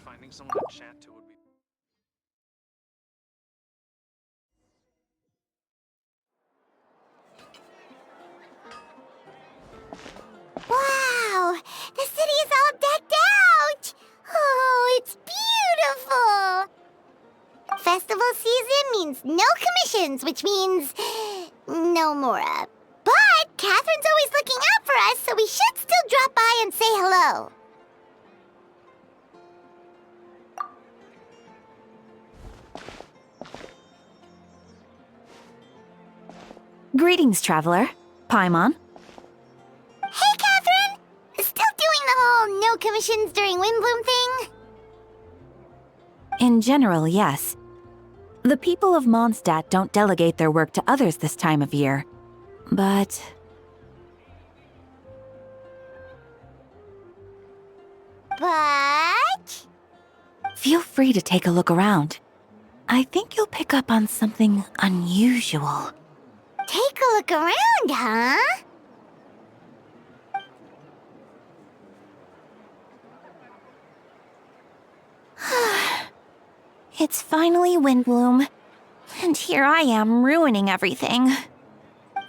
Finding someone to chat to would be... Wow! The city is all decked out! Oh, it's beautiful! Festival season means no commissions, which means no Mora. But Catherine's always looking out for us, so we should still drop by and say hello. Greetings, traveler. Paimon. Hey, Catherine! Still doing the whole no commissions during Windbloom thing? In general, yes. The people of Mondstadt don't delegate their work to others this time of year. But... Feel free to take a look around. I think you'll pick up on something unusual. Take a look around, huh? It's finally Windbloom. And here I am ruining everything.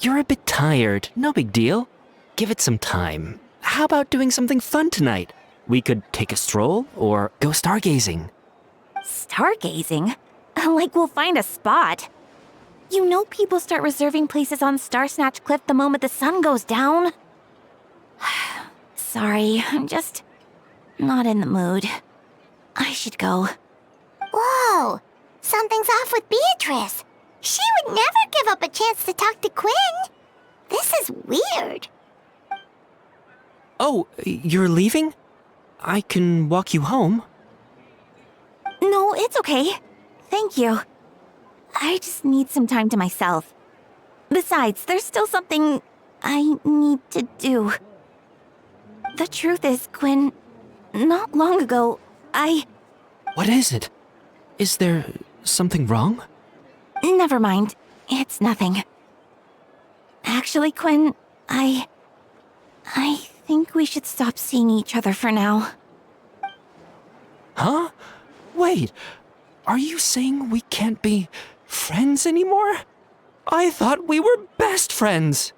You're a bit tired. No big deal. Give it some time. How about doing something fun tonight? We could take a stroll or go stargazing. Stargazing? Like we'll find a spot. You know people start reserving places on Starsnatch Cliff the moment the sun goes down. Sorry, I'm just not in the mood. I should go. Whoa! Something's off with Beatrice. She would never give up a chance to talk to Quinn. This is weird. Oh, you're leaving? I can walk you home. No, it's okay. Thank you. I just need some time to myself. Besides, there's still something I need to do. The truth is, Quinn, not long ago, What is it? Is there something wrong? Never mind. It's nothing. Actually, Quinn, I think we should stop seeing each other for now. Huh? Wait, are you saying we can't be friends anymore? I thought we were best friends.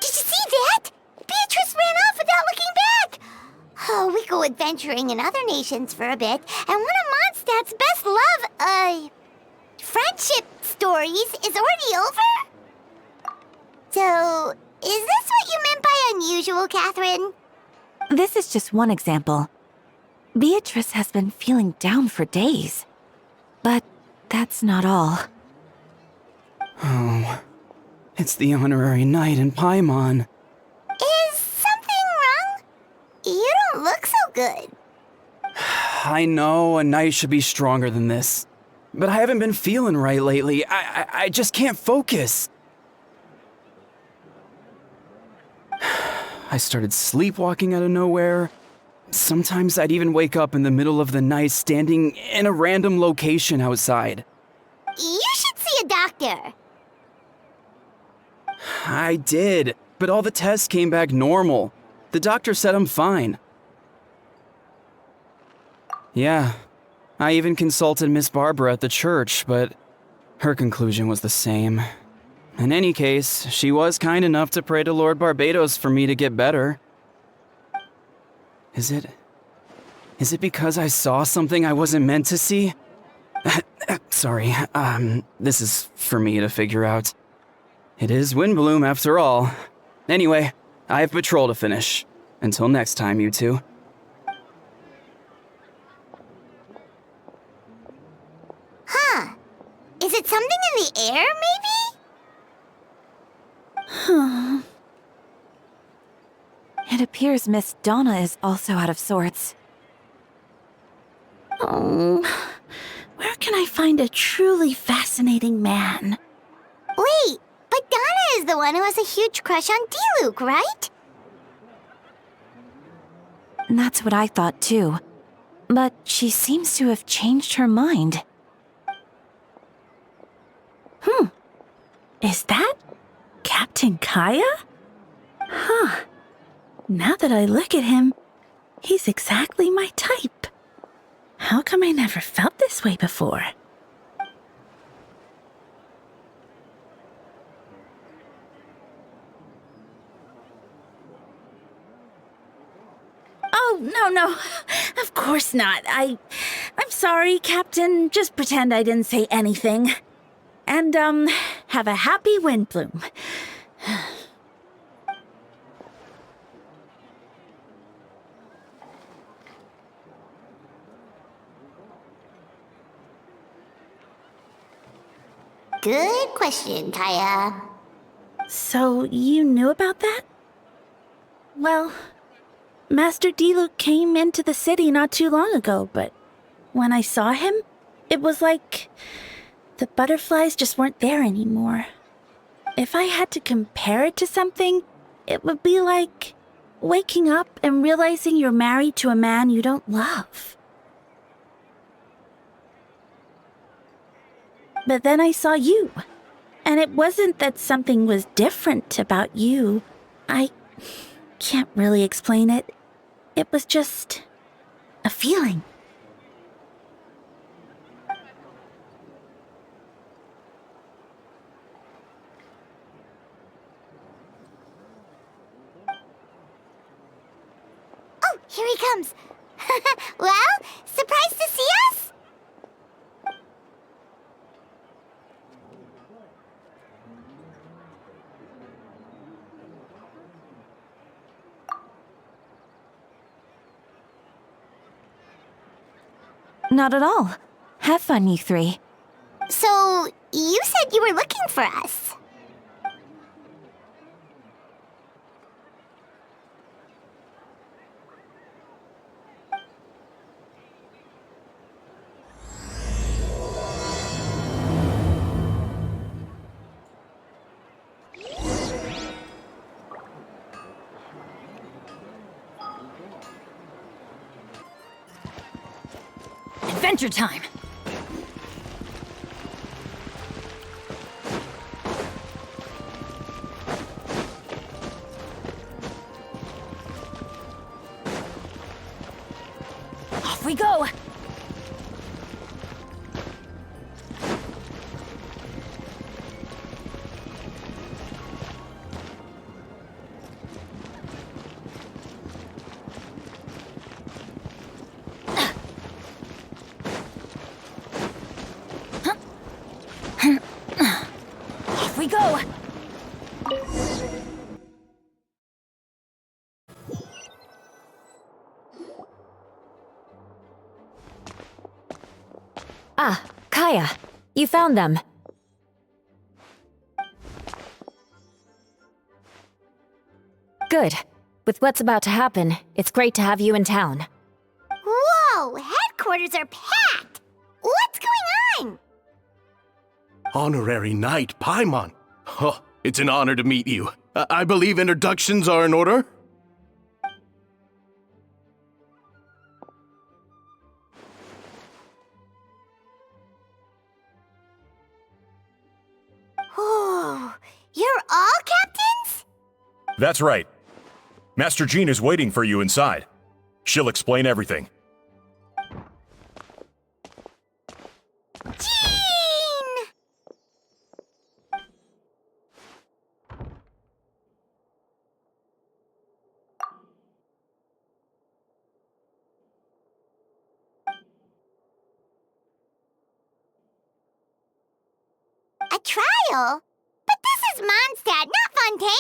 Did you see that? Beatrice ran off without looking back. Oh, we go adventuring in other nations for a bit, and one of Mondstadt's best friendship stories is already over? So, is this what you meant by unusual, Catherine? This is just one example. Beatrice has been feeling down for days. But that's not all. Oh, it's the honorary knight in Paimon. Is something wrong? You don't look so good. I know a knight should be stronger than this, but I haven't been feeling right lately. I just can't focus. I started sleepwalking out of nowhere. Sometimes I'd even wake up in the middle of the night standing in a random location outside. You should see a doctor. I did, but all the tests came back normal. The doctor said I'm fine. Yeah, I even consulted Miss Barbara at the church, but her conclusion was the same. In any case, she was kind enough to pray to Lord Barbados for me to get better. Is it because I saw something I wasn't meant to see? Sorry, this is for me to figure out. It is Windbloom after all. Anyway, I have patrol to finish. Until next time, you two. Huh. Is it something in the air, maybe? It appears Miss Donna is also out of sorts. Oh, where can I find a truly fascinating man? Wait, but Donna is the one who has a huge crush on Diluc, right? That's what I thought too. But she seems to have changed her mind. Is that Captain Kaya? Huh. Now that I look at him, he's exactly my type. How come I never felt this way before? Oh, no. Of course not. I'm sorry, Captain. Just pretend I didn't say anything. And, have a happy wind bloom. Good question, Kaya. So, you knew about that? Well, Master Diluc came into the city not too long ago, but when I saw him, it was like the butterflies just weren't there anymore. If I had to compare it to something, it would be like waking up and realizing you're married to a man you don't love. But then I saw you, and it wasn't that something was different about you. I can't really explain it. It was just a feeling. Oh, here he comes. Well, surprised to see us? Not at all. Have fun, you three. So, you said you were looking for us. Adventure time! Off we go! Off we go! Ah, Kaya, you found them. Good. With what's about to happen, it's great to have you in town. Whoa, headquarters are packed! What's going on? Honorary Knight Paimon. Oh, it's an honor to meet you. I believe introductions are in order? Oh, you're all captains? That's right. Master Jean is waiting for you inside. She'll explain everything. Jean! A trial? But this is Mondstadt, not Fontaine!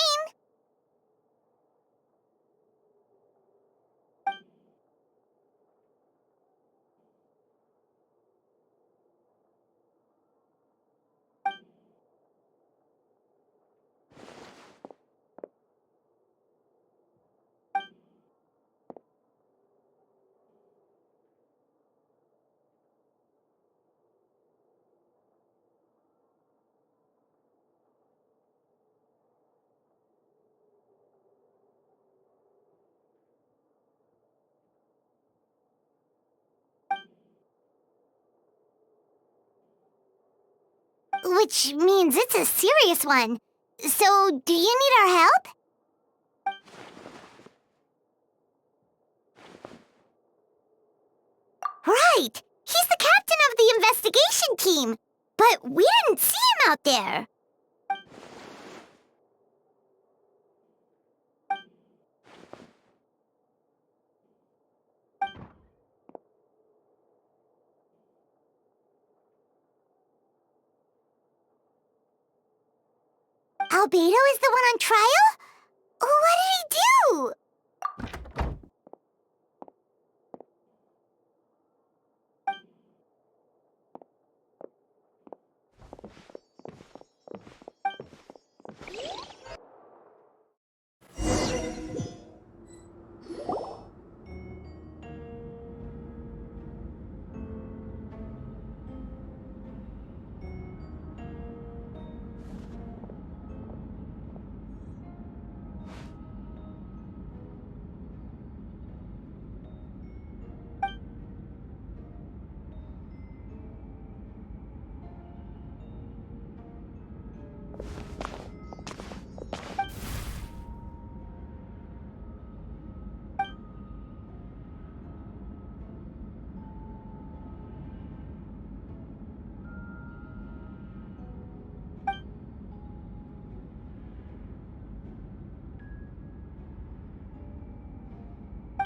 Which means it's a serious one. So, do you need our help? Right! right! He's the captain of the investigation team! But we didn't see him out there! Albedo is the one on trial? What did he do?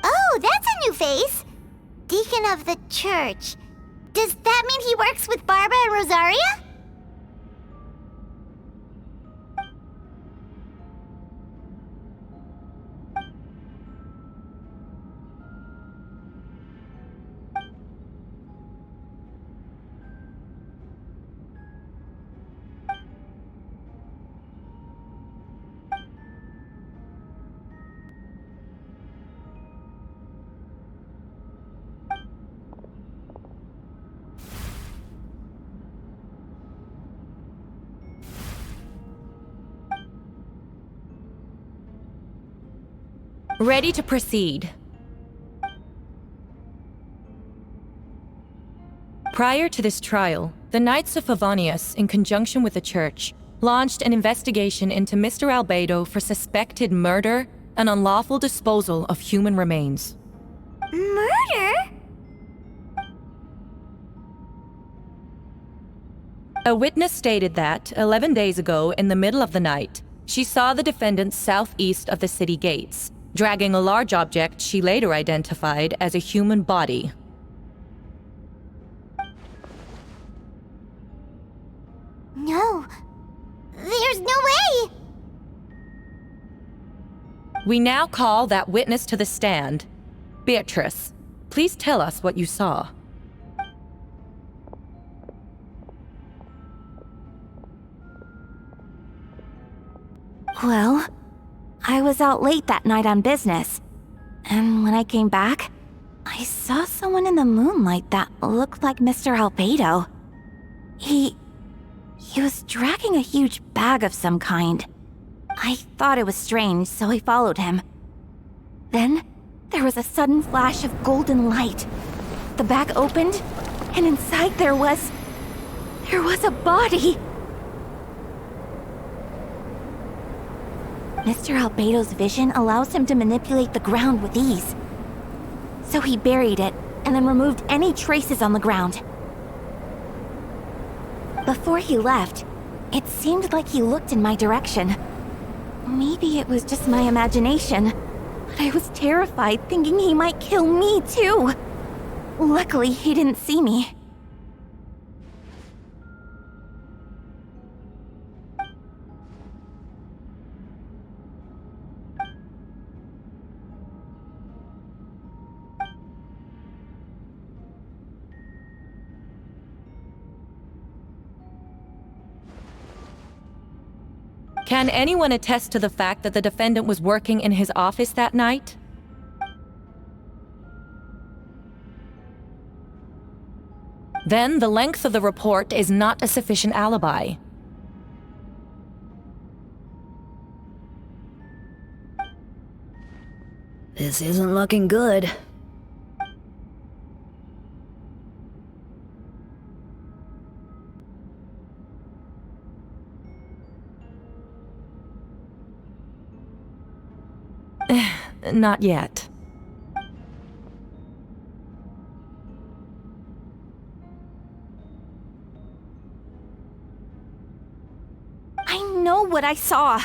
Oh, that's a new face! Deacon of the church. Does that mean he works with Barbara and Rosaria? Ready to proceed. Prior to this trial, the Knights of Favonius, in conjunction with the Church, launched an investigation into Mr. Albedo for suspected murder and unlawful disposal of human remains. Murder? A witness stated that, 11 days ago, in the middle of the night, she saw the defendant southeast of the city gates, dragging a large object she later identified as a human body. No. There's no way! We now call that witness to the stand. Beatrice, please tell us what you saw. Well, I was out late that night on business, and when I came back, I saw someone in the moonlight that looked like Mr. Albedo. He was dragging a huge bag of some kind. I thought it was strange, so I followed him. Then, there was a sudden flash of golden light. The bag opened, and inside there was a body! Mr. Albedo's vision allows him to manipulate the ground with ease. So he buried it, and then removed any traces on the ground. Before he left, it seemed like he looked in my direction. Maybe it was just my imagination, but I was terrified thinking he might kill me too. Luckily, he didn't see me. Can anyone attest to the fact that the defendant was working in his office that night? Then the length of the report is not a sufficient alibi. This isn't looking good. Not yet. know what I saw.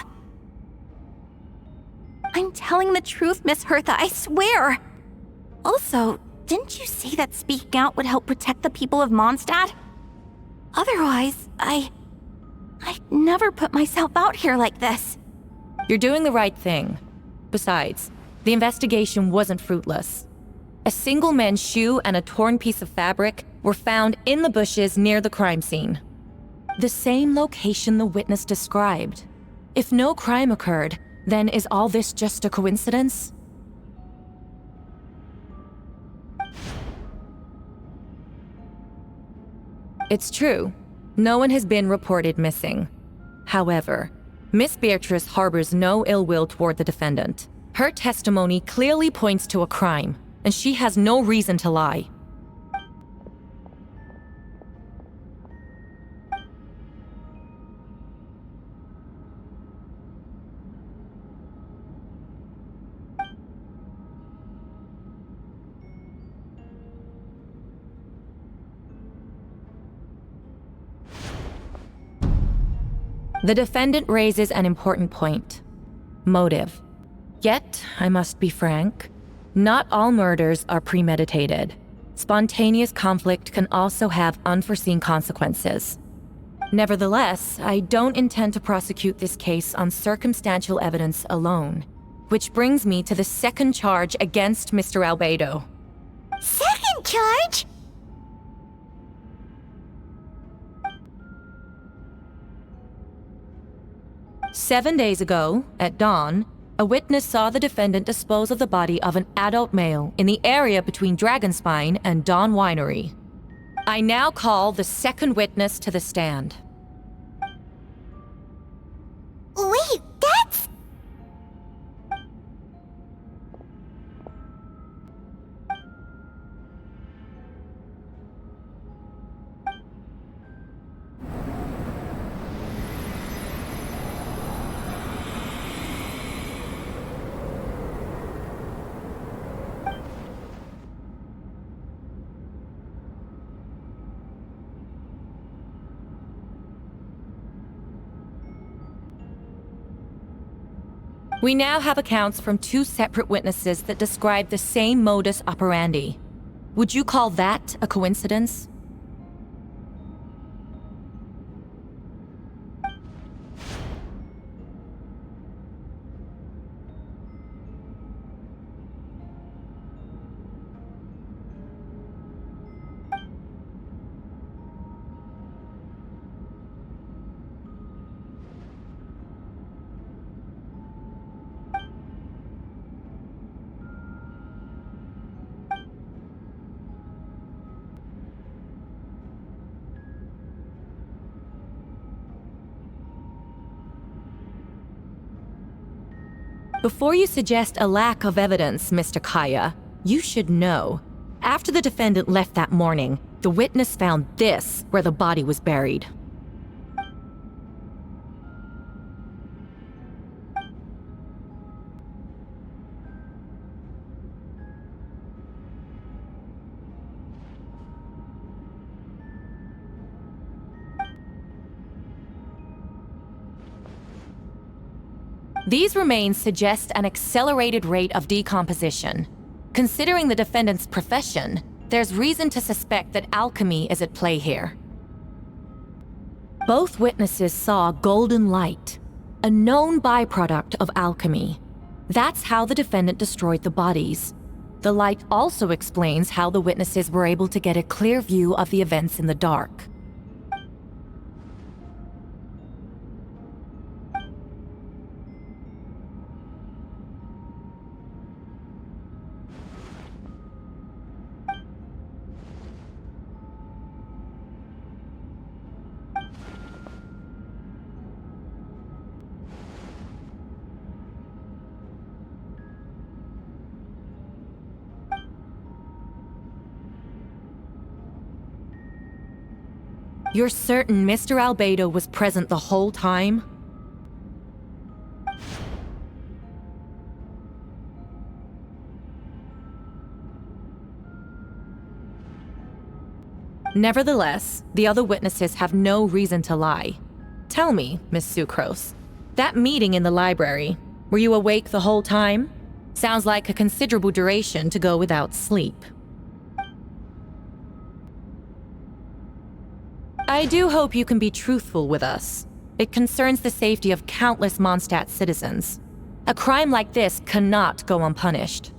I'm telling the truth, Miss Hertha, I swear. Also, didn't you say that speaking out would help protect the people of Mondstadt? Otherwise, I'd never put myself out here like this. You're doing the right thing. Besides, the investigation wasn't fruitless. A single man's shoe and a torn piece of fabric were found in the bushes near the crime scene. The same location the witness described. If no crime occurred, then is all this just a coincidence? It's true. No one has been reported missing. However, Miss Beatrice harbors no ill will toward the defendant. Her testimony clearly points to a crime, and she has no reason to lie. The defendant raises an important point: motive. Yet, I must be frank, not all murders are premeditated. Spontaneous conflict can also have unforeseen consequences. Nevertheless, I don't intend to prosecute this case on circumstantial evidence alone, which brings me to the second charge against Mr. Albedo. Second charge? 7 days ago, at dawn, a witness saw the defendant dispose of the body of an adult male in the area between Dragonspine and Dawn Winery. I now call the second witness to the stand. Wait, that's... We now have accounts from 2 separate witnesses that describe the same modus operandi. Would you call that a coincidence? Before you suggest a lack of evidence, Mr. Kaya, you should know. After the defendant left that morning, the witness found this where the body was buried. These remains suggest an accelerated rate of decomposition. Considering the defendant's profession, there's reason to suspect that alchemy is at play here. Both witnesses saw golden light, a known byproduct of alchemy. That's how the defendant destroyed the bodies. The light also explains how the witnesses were able to get a clear view of the events in the dark. You're certain Mr. Albedo was present the whole time? Nevertheless, the other witnesses have no reason to lie. Tell me, Miss Sucrose, That meeting in the library, were you awake the whole time? Sounds like a considerable duration to go without sleep. I do hope you can be truthful with us. It concerns the safety of countless Mondstadt citizens. A crime like this cannot go unpunished.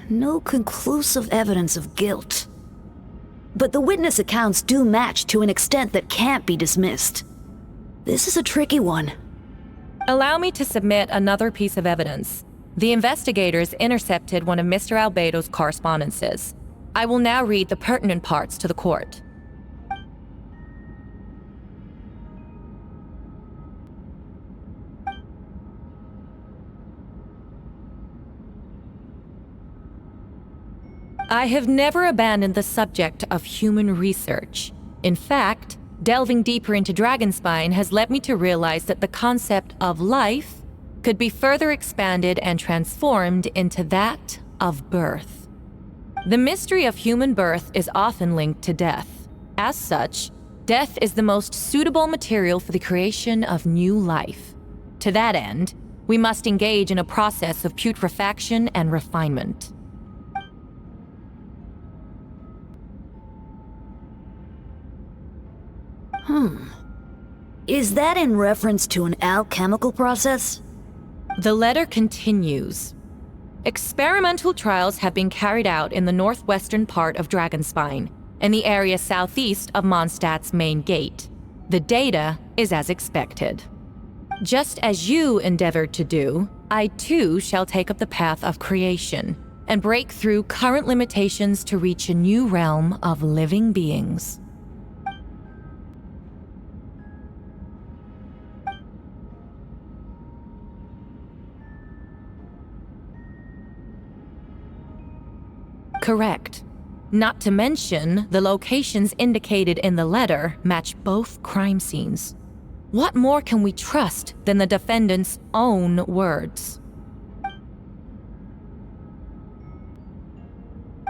No conclusive evidence of guilt. But the witness accounts do match to an extent that can't be dismissed. This is a tricky one. Allow me to submit another piece of evidence. The investigators intercepted one of Mr. Albedo's correspondences. I will now read the pertinent parts to the court. I have never abandoned the subject of human research. In fact, delving deeper into Dragonspine has led me to realize that the concept of life could be further expanded and transformed into that of birth. The mystery of human birth is often linked to death. As such, death is the most suitable material for the creation of new life. To that end, we must engage in a process of putrefaction and refinement. Is that in reference to an alchemical process? The letter continues. Experimental trials have been carried out in the northwestern part of Dragonspine, in the area southeast of Mondstadt's main gate. The data is as expected. Just as you endeavored to do, I too shall take up the path of creation and break through current limitations to reach a new realm of living beings. Correct. Not to mention, the locations indicated in the letter match both crime scenes. What more can we trust than the defendant's own words?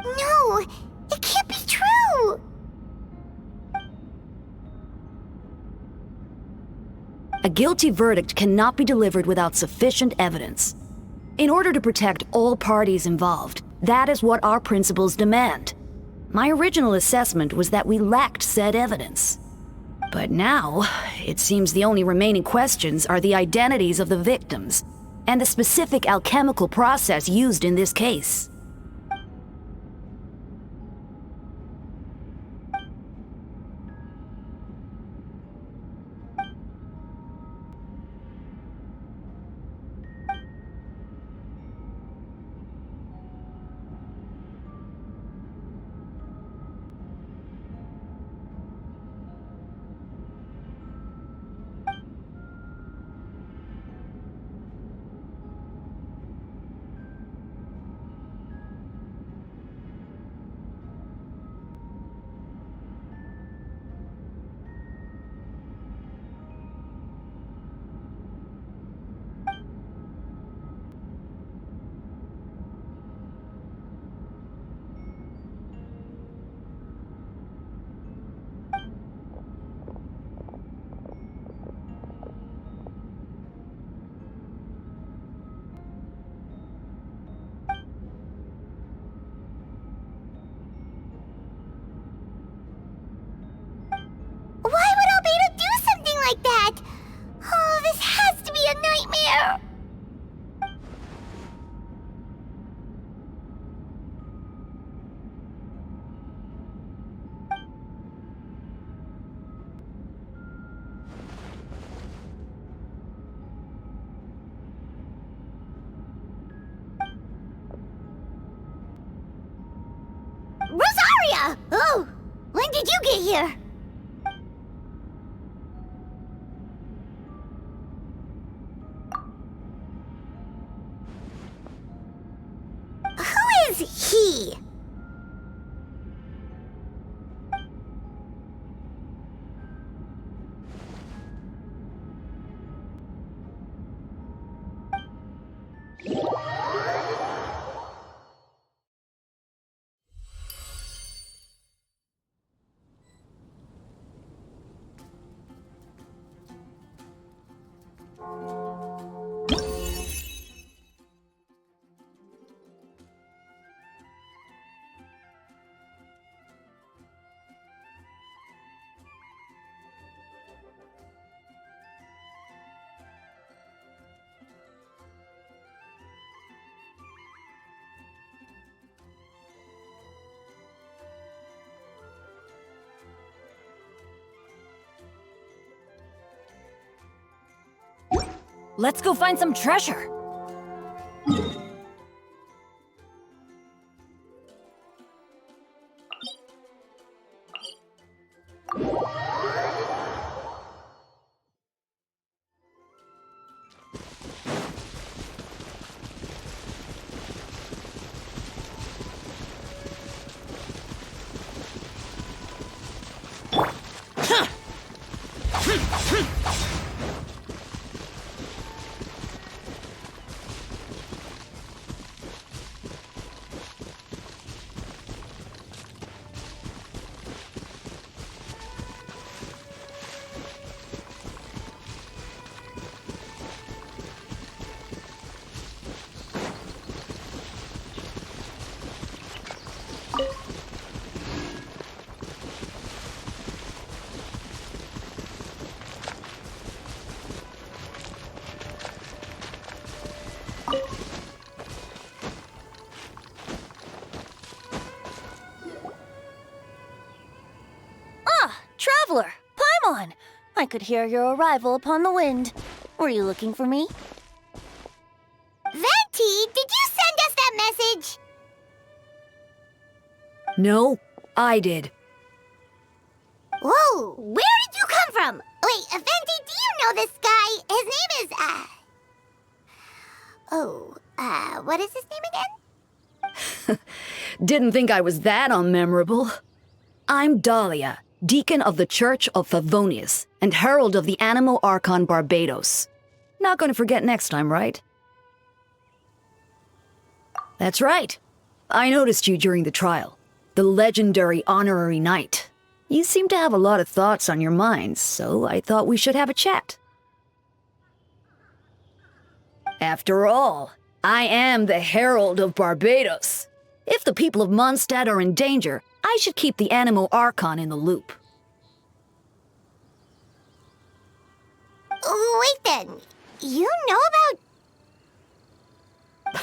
No, it can't be true! A guilty verdict cannot be delivered without sufficient evidence. In order to protect all parties involved, that is what our principles demand. My original assessment was that we lacked said evidence. But now, it seems the only remaining questions are the identities of the victims and the specific alchemical process used in this case. Dahlia! Oh! When did you get here? Who is he? Let's go find some treasure. Traveler, Paimon! I could hear your arrival upon the wind. Were you looking for me? Venti, did you send us that message? No, I did. Whoa, where did you come from? Wait, Venti, do you know this guy? His name is, what is his name again? Didn't think I was that unmemorable. I'm Dahlia, Deacon of the Church of Favonius, and Herald of the Animo Archon Barbados. Not gonna forget next time, right? That's right. I noticed you during the trial. The legendary honorary knight. You seem to have a lot of thoughts on your mind, so I thought we should have a chat. After all, I am the Herald of Barbados. If the people of Mondstadt are in danger, I should keep the Animo Archon in the loop. Wait then, you know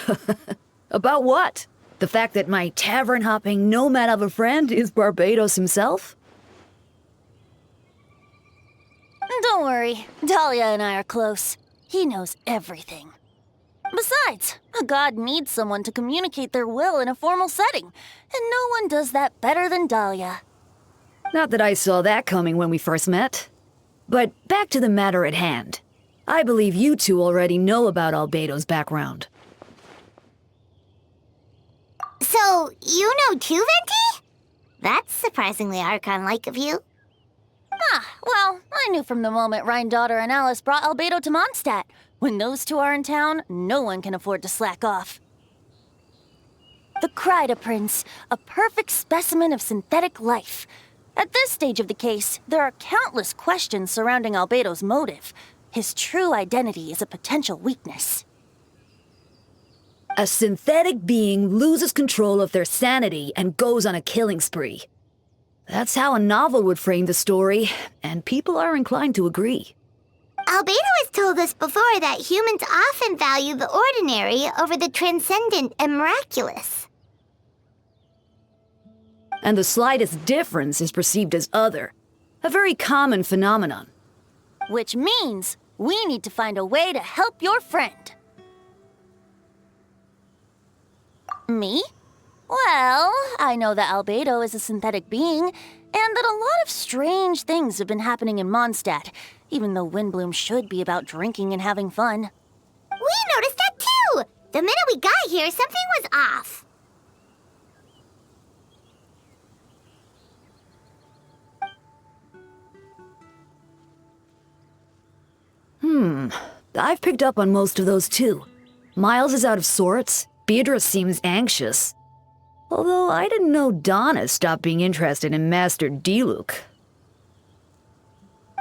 about... About what? The fact that my tavern-hopping nomad of a friend is Barbados himself? Don't worry, Dahlia and I are close. He knows everything. Besides, a god needs someone to communicate their will in a formal setting, and no one does that better than Dahlia. Not that I saw that coming when we first met. But back to the matter at hand. I believe you two already know about Albedo's background. So, you know too, Venti? That's surprisingly Archon-like of you. Well, I knew from the moment Rhine-Daughter and Alice brought Albedo to Mondstadt. When those two are in town, no one can afford to slack off. The Kryda Prince, a perfect specimen of synthetic life. At this stage of the case, there are countless questions surrounding Albedo's motive. His true identity is a potential weakness. A synthetic being loses control of their sanity and goes on a killing spree. That's how a novel would frame the story, and people are inclined to agree. Albedo has told us before that humans often value the ordinary over the transcendent and miraculous. And the slightest difference is perceived as other. A very common phenomenon. Which means we need to find a way to help your friend. Me? Well, I know that Albedo is a synthetic being, and that a lot of strange things have been happening in Mondstadt, even though Windbloom should be about drinking and having fun. We noticed that too! The minute we got here, something was off. I've picked up on most of those too. Miles is out of sorts. Beatrice seems anxious. Although I didn't know Donna stopped being interested in Master Diluc.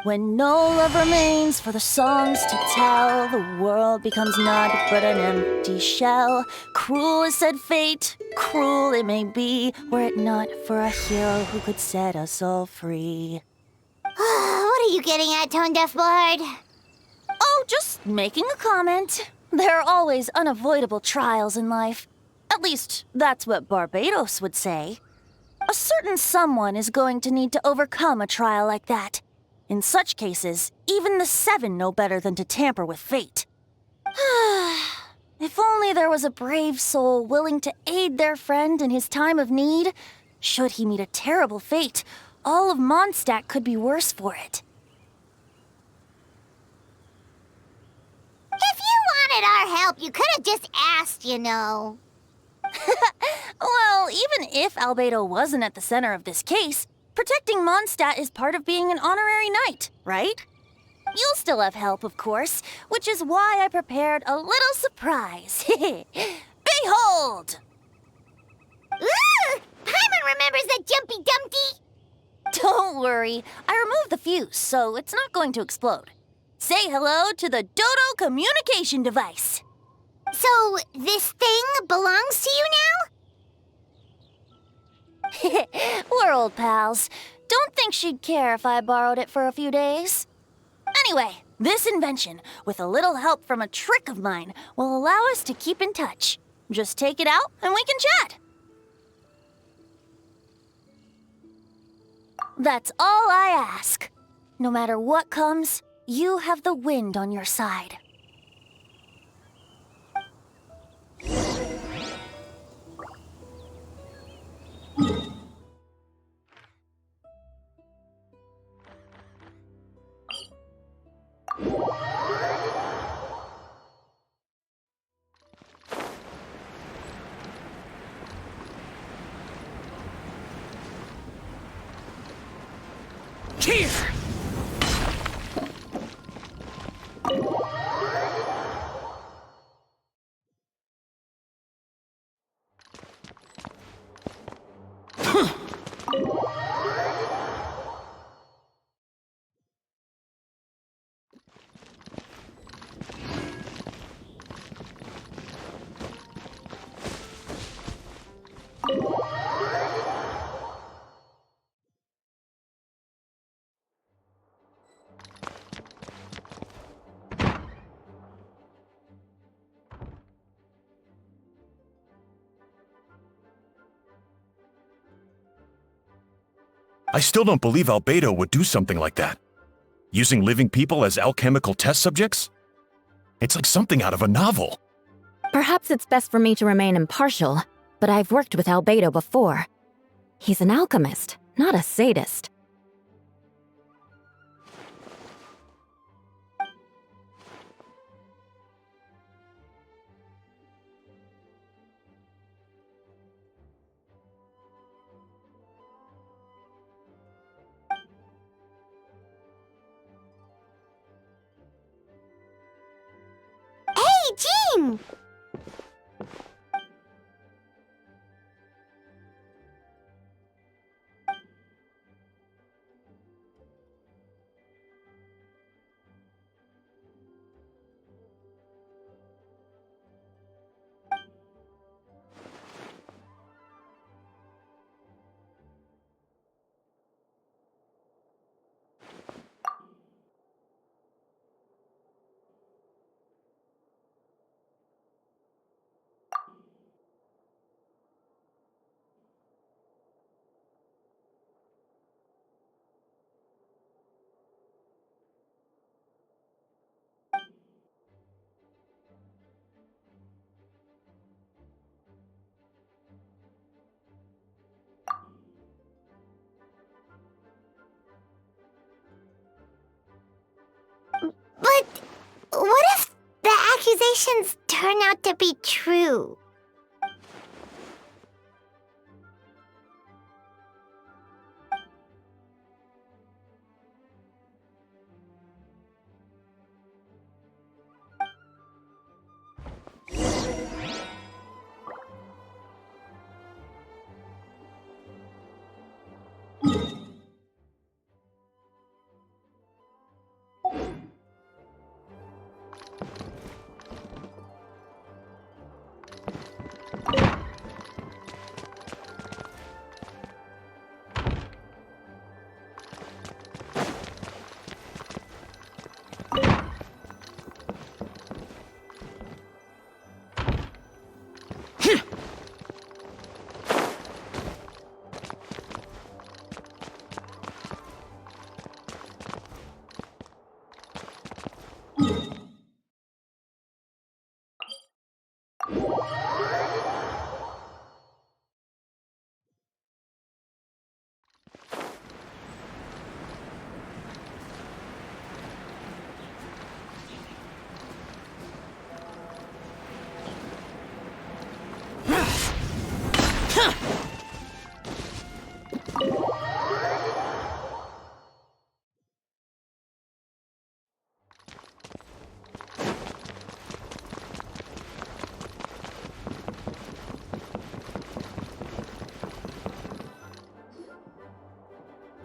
When no love remains for the songs to tell, the world becomes naught but an empty shell. Cruel is said fate, cruel it may be, were it not for a hero who could set us all free. What are you getting at, Tone Deaf Bard? Oh, just making a comment. There are always unavoidable trials in life. At least, that's what Barbados would say. A certain someone is going to need to overcome a trial like that. In such cases, even the Seven know better than to tamper with fate. If only there was a brave soul willing to aid their friend in his time of need. Should he meet a terrible fate, all of Mondstadt could be worse for it. If you wanted our help, you could have just asked, you know. Well, even if Albedo wasn't at the center of this case, protecting Mondstadt is part of being an honorary knight, right? You'll still have help, of course, which is why I prepared a little surprise. Behold! Ooh! Paimon remembers that Jumpy Dumpty! Don't worry, I removed the fuse, so it's not going to explode. Say hello to the Dodo communication device. So, this thing belongs to you now? We're old pals. Don't think she'd care if I borrowed it for a few days. Anyway, this invention, with a little help from a trick of mine, will allow us to keep in touch. Just take it out and we can chat. That's all I ask. No matter what comes, you have the wind on your side. Here! I still don't believe Albedo would do something like that. Using living people as alchemical test subjects? It's like something out of a novel. Perhaps it's best for me to remain impartial, but I've worked with Albedo before. He's an alchemist, not a sadist. Hey, Jean! suspicions turn out to be true?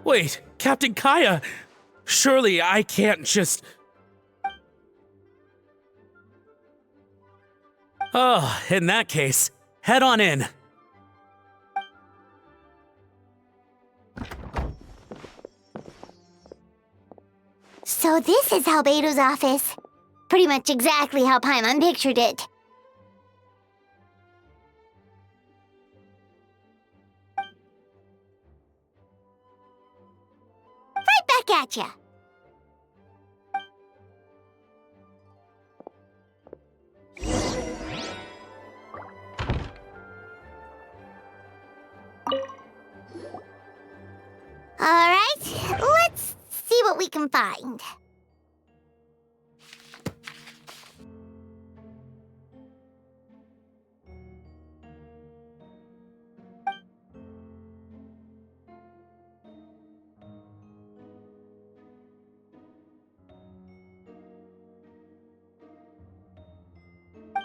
Wait, Captain Kaya! Surely I can't just... Oh, in that case, head on in. So this is Albedo's office. Pretty much exactly how Paimon pictured it. Right back at ya. All right, let's see what we can find.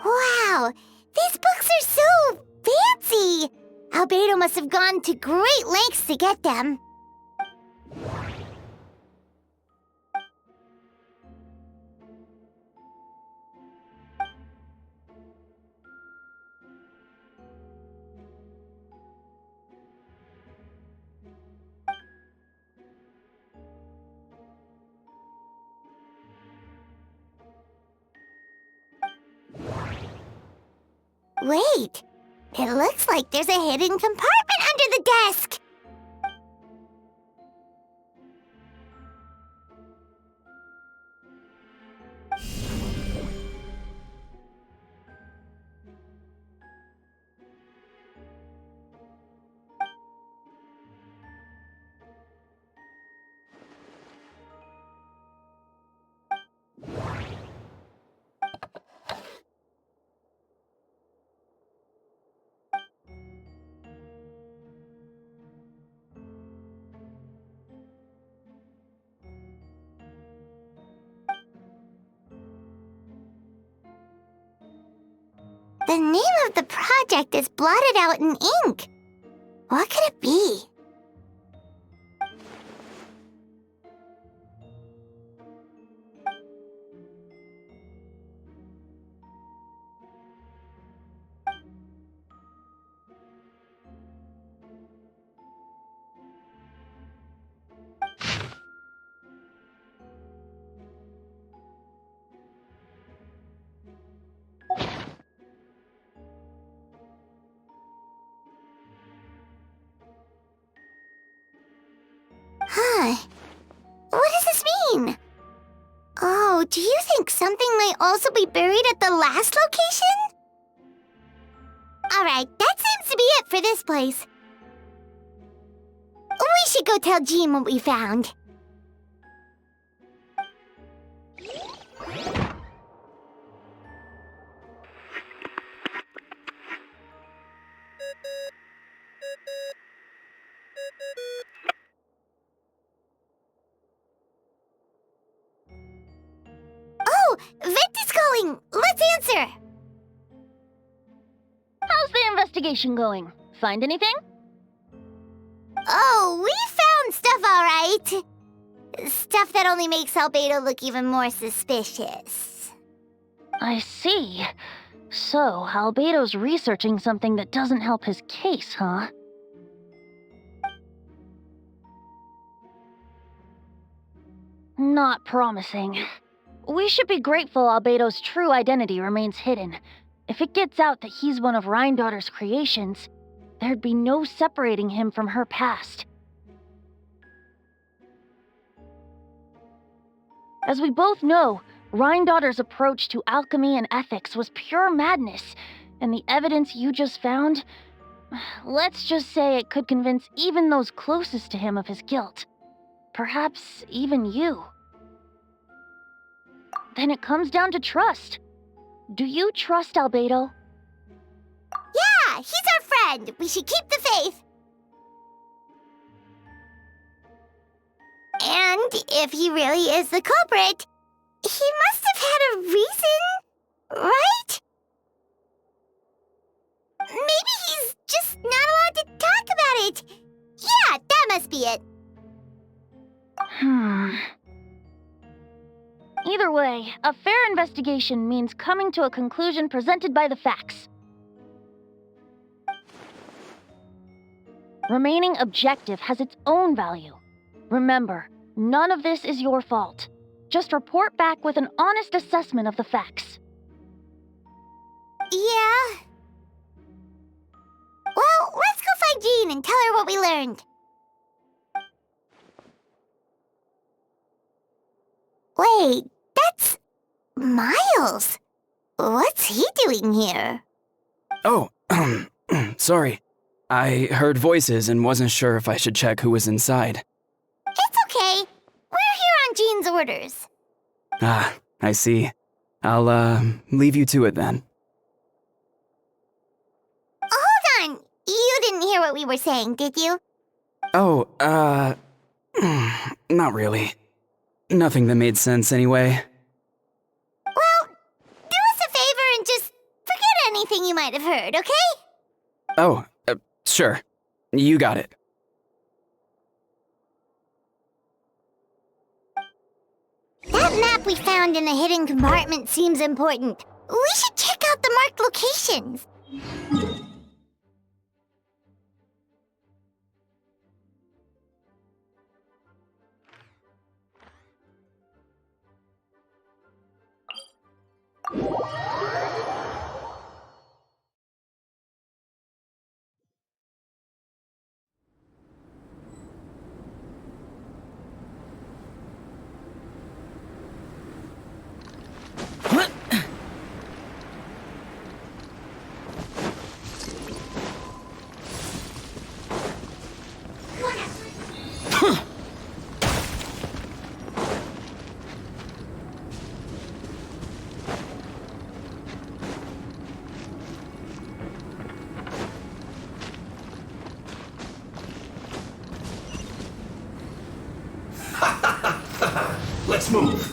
Wow, these books are so fancy! Albedo must have gone to great lengths to get them. Wait, it looks like there's a hidden compartment under the desk! The name of the project is blotted out in ink. What could it be? Huh. What does this mean? Oh, do you think something might also be buried at the last location? Alright, that seems to be it for this place. We should go tell Jean what we found. investigation going? Find anything? Oh, we found stuff, all right. Stuff that only makes Albedo look even more suspicious. I see. So, Albedo's researching something that doesn't help his case, huh? Not promising. We should be grateful Albedo's true identity remains hidden. If it gets out that he's one of Rhindaughter's creations, there'd be no separating him from her past. As we both know, Rhindaughter's approach to alchemy and ethics was pure madness, and the evidence you just found, let's just say it could convince even those closest to him of his guilt. Perhaps even you. Then it comes down to trust. Do you trust Albedo? Yeah, he's our friend. We should keep the faith. And if he really is the culprit, he must have had a reason, right? Maybe he's just not allowed to talk about it. Yeah, that must be it. Either way, a fair investigation means coming to a conclusion presented by the facts. Remaining objective has its own value. Remember, none of this is your fault. Just report back with an honest assessment of the facts. Yeah. Well, let's go find Jean and tell her what we learned. Wait, that's Miles. What's he doing here? Oh, sorry. I heard voices and wasn't sure if I should check who was inside. It's okay. We're here on Jean's orders. Ah, I see. I'll, leave you to it then. Hold on. You didn't hear what we were saying, did you? Oh, not really. Nothing that made sense anyway. Well, do us a favor and just forget anything you might have heard, okay? Oh, sure. You got it. That map we found in the hidden compartment seems important. We should check out the marked locations. Let's move.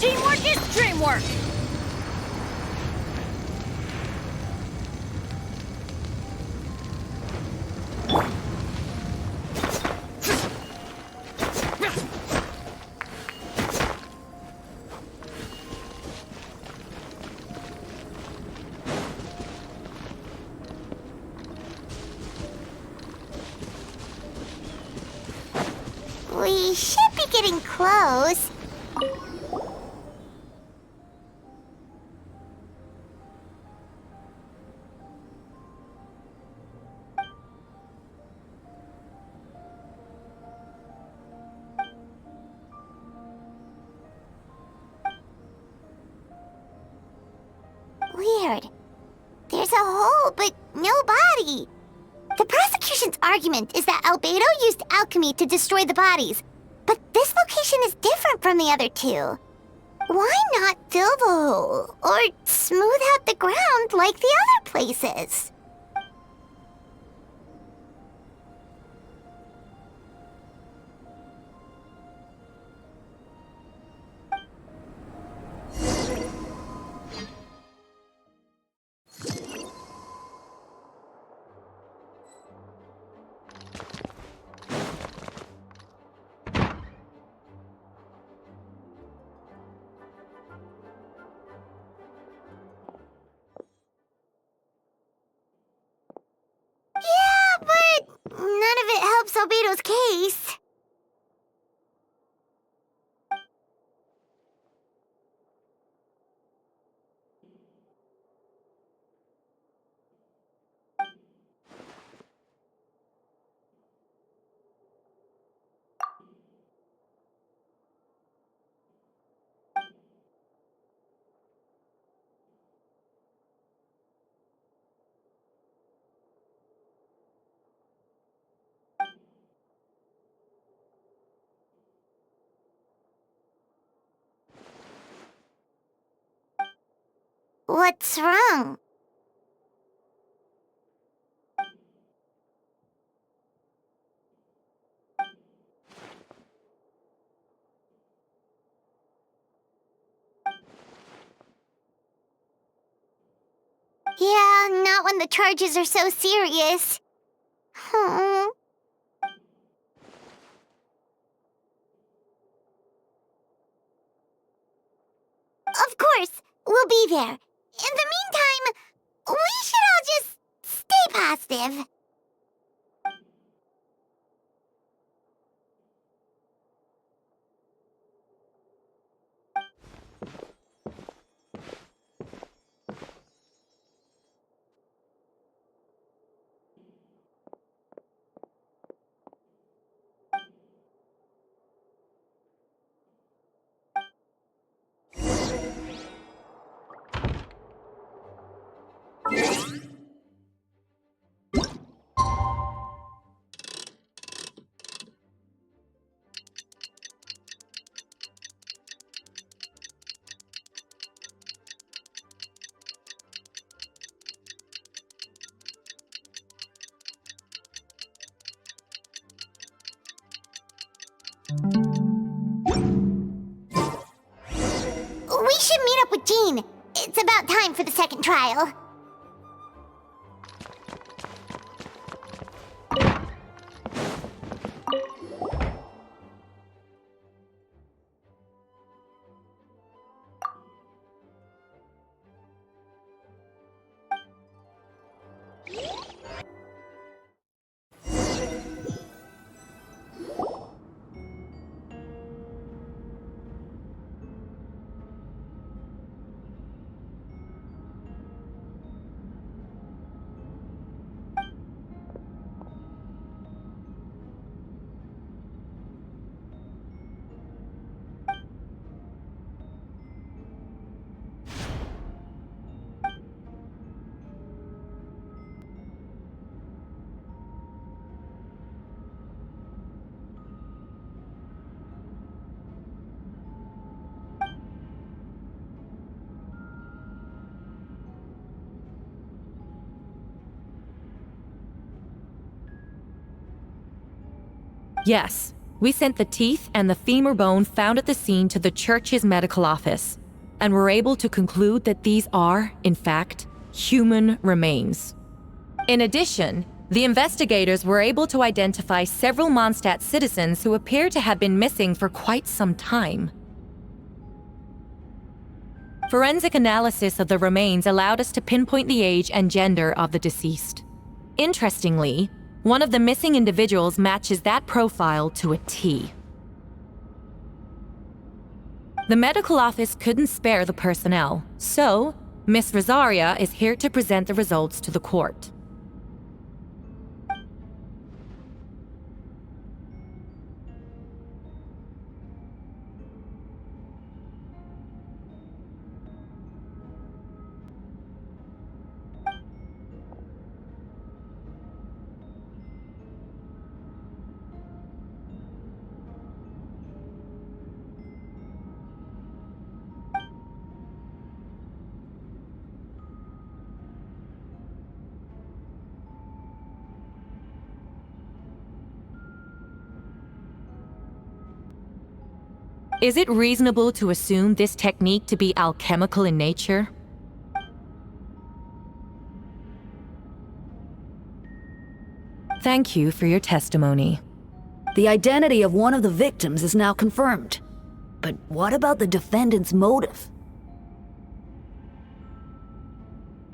Teamwork is dreamwork! We should be getting close. weird. There's a hole, but no body. The prosecution's argument is that Albedo used alchemy to destroy the bodies, but this location is different from the other two. Why not fill the hole, or smooth out the ground like the other places? Yeah, but none of it helps Albedo's case. What's wrong? Yeah, not when the charges are so serious. Hmm. Of course, we'll be there. In the meantime, we should all just stay positive. We should meet up with Jean. It's about time for the second trial. Yes, we sent the teeth and the femur bone found at the scene to the church's medical office, and were able to conclude that these are, in fact, human remains. In addition, the investigators were able to identify several Mondstadt citizens who appear to have been missing for quite some time. Forensic analysis of the remains allowed us to pinpoint the age and gender of the deceased. Interestingly, one of the missing individuals matches that profile to a T. The medical office couldn't spare the personnel, so Miss Rosaria is here to present the results to the court. Is it reasonable to assume this technique to be alchemical in nature? Thank you for your testimony. The identity of one of the victims is now confirmed. But what about the defendant's motive?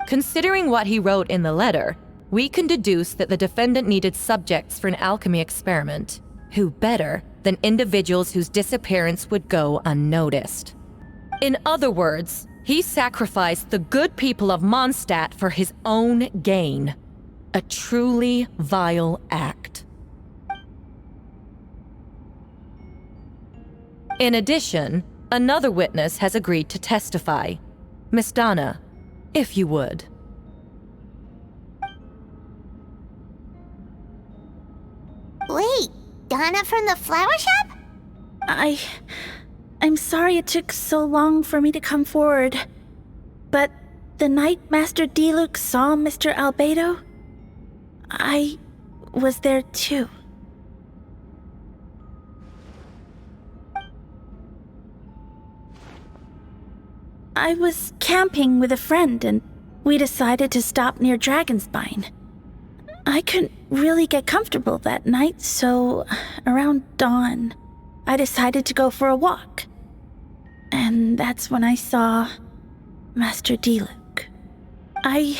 Considering what he wrote in the letter, we can deduce that the defendant needed subjects for an alchemy experiment. Who better than individuals whose disappearance would go unnoticed? In other words, he sacrificed the good people of Mondstadt for his own gain. A truly vile act. In addition, another witness has agreed to testify. Miss Donna, if you would. Wait, Donna from the flower shop? I'm sorry it took so long for me to come forward. But the night Master Diluc saw Mr. Albedo, I was there too. I was camping with a friend and we decided to stop near Dragonspine. I couldn't really get comfortable that night, so around dawn, I decided to go for a walk. And that's when I saw Master Diluc. I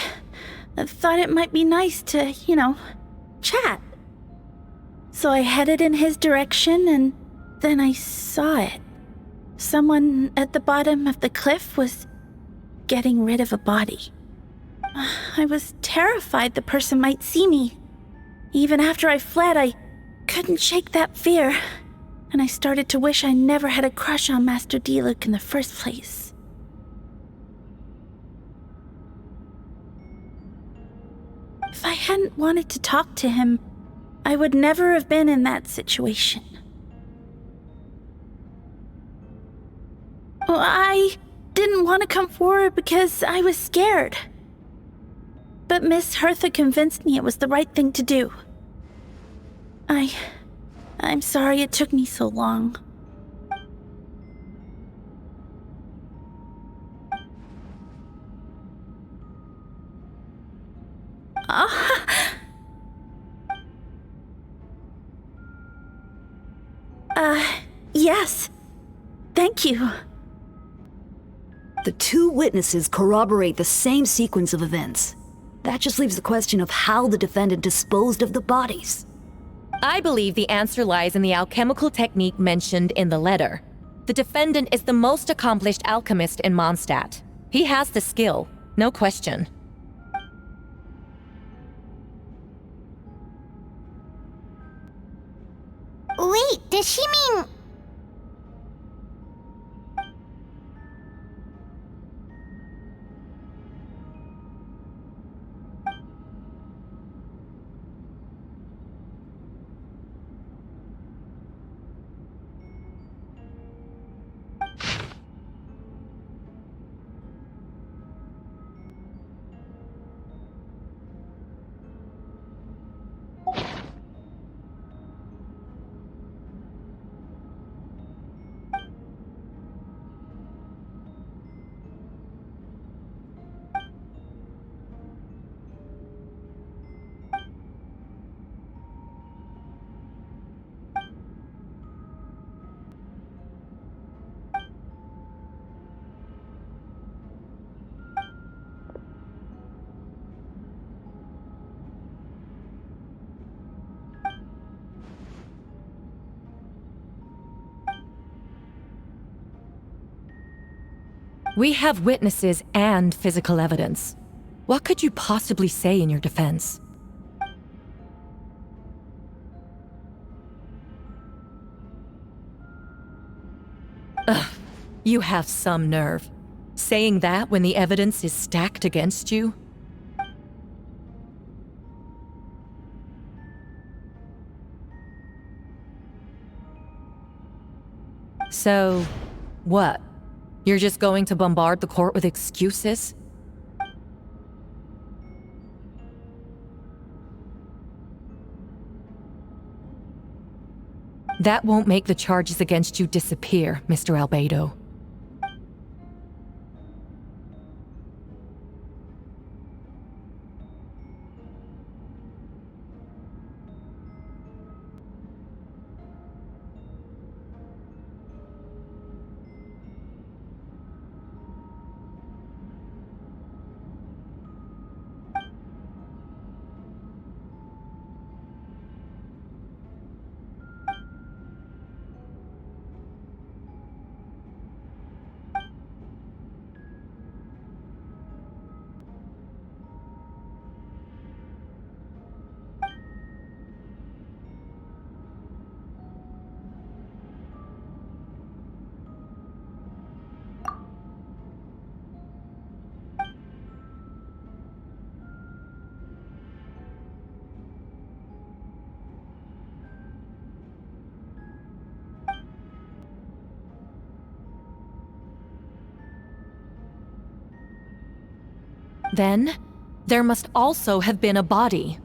thought it might be nice to, chat. So I headed in his direction and then I saw it. Someone at the bottom of the cliff was getting rid of a body. I was terrified the person might see me. Even after I fled, I couldn't shake that fear. And I started to wish I never had a crush on Master Diluc in the first place. If I hadn't wanted to talk to him, I would never have been in that situation. Well, I didn't want to come forward because I was scared. But Miss Hertha convinced me it was the right thing to do. I'm sorry it took me so long. Yes. Thank you. The two witnesses corroborate the same sequence of events. That just leaves the question of how the defendant disposed of the bodies. I believe the answer lies in the alchemical technique mentioned in the letter. The defendant is the most accomplished alchemist in Mondstadt. He has the skill, no question. Wait, does she mean... We have witnesses and physical evidence. What could you possibly say in your defense? Ugh, you have some nerve. Saying that when the evidence is stacked against you? So, what? You're just going to bombard the court with excuses? That won't make the charges against you disappear, Mr. Albedo. Then, there must also have been a body.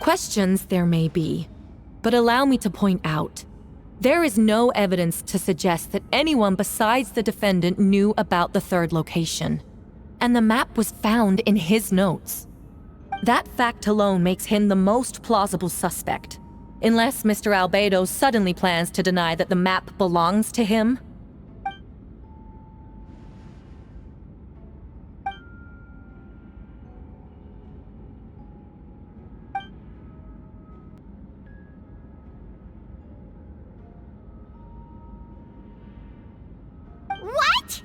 Questions there may be, but allow me to point out, there is no evidence to suggest that anyone besides the defendant knew about the third location, and the map was found in his notes. That fact alone makes him the most plausible suspect, unless Mr. Albedo suddenly plans to deny that the map belongs to him. What?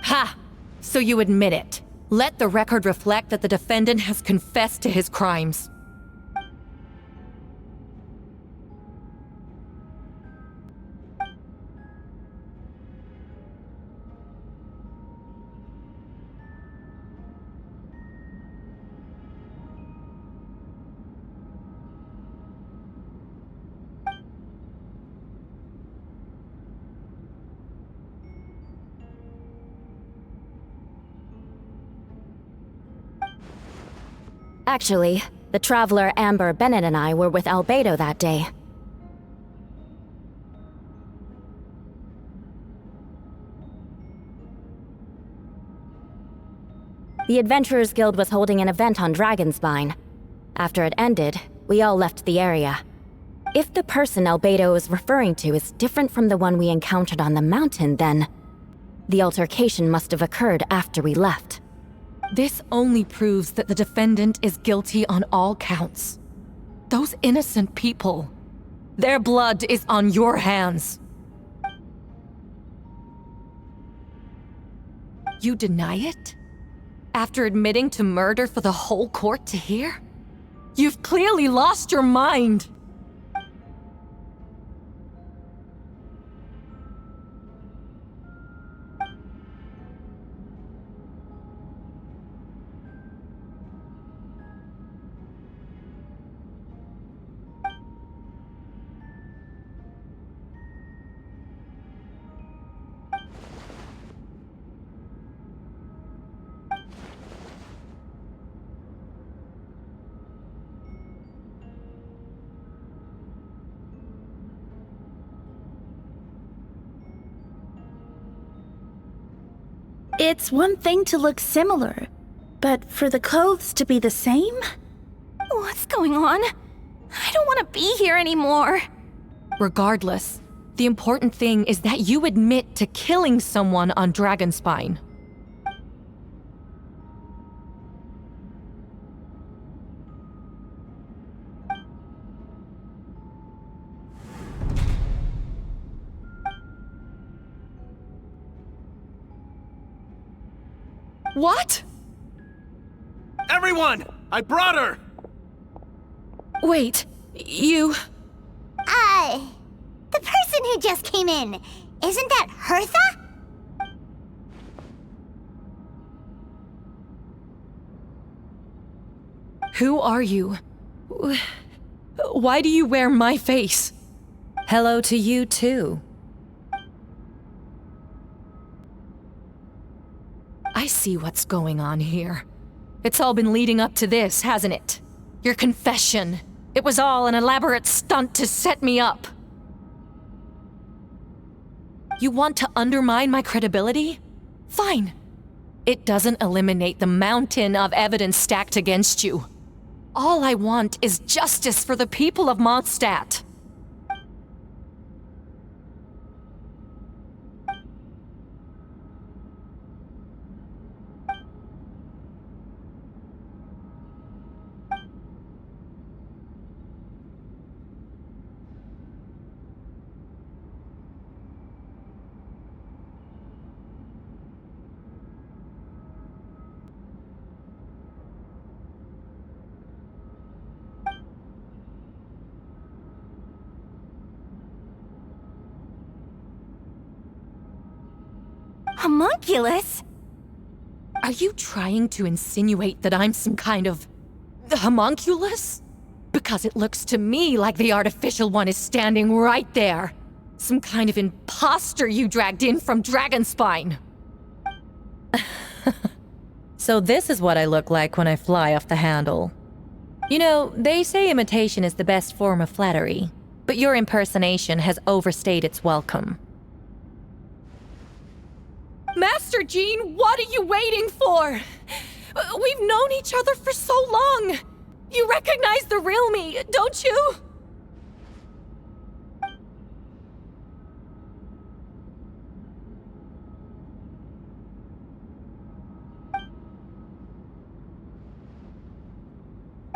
Ha! So you admit it. Let the record reflect that the defendant has confessed to his crimes. Actually, the traveler Amber Bennett and I were with Albedo that day. The Adventurers Guild was holding an event on Dragonspine. After it ended, we all left the area. If the person Albedo is referring to is different from the one we encountered on the mountain, then the altercation must have occurred after we left. This only proves that the defendant is guilty on all counts. Those innocent people, their blood is on your hands. You deny it? After admitting to murder for the whole court to hear? You've clearly lost your mind! It's one thing to look similar, but for the clothes to be the same? What's going on? I don't want to be here anymore. Regardless, the important thing is that you admit to killing someone on Dragonspine. What? Everyone! I brought her! Wait, you... The person who just came in, isn't that Hertha? Who are you? Why do you wear my face? Hello to you, too. I see what's going on here. It's all been leading up to this, hasn't it? Your confession. It was all an elaborate stunt to set me up. You want to undermine my credibility? Fine. It doesn't eliminate the mountain of evidence stacked against you. All I want is justice for the people of Mondstadt. Homunculus? Are you trying to insinuate that I'm some kind of... the homunculus? Because it looks to me like the artificial one is standing right there. Some kind of imposter you dragged in from Dragonspine. So this is what I look like when I fly off the handle. You know, they say imitation is the best form of flattery, but your impersonation has overstayed its welcome. Master Jean, what are you waiting for? We've known each other for so long. You recognize the real me, don't you?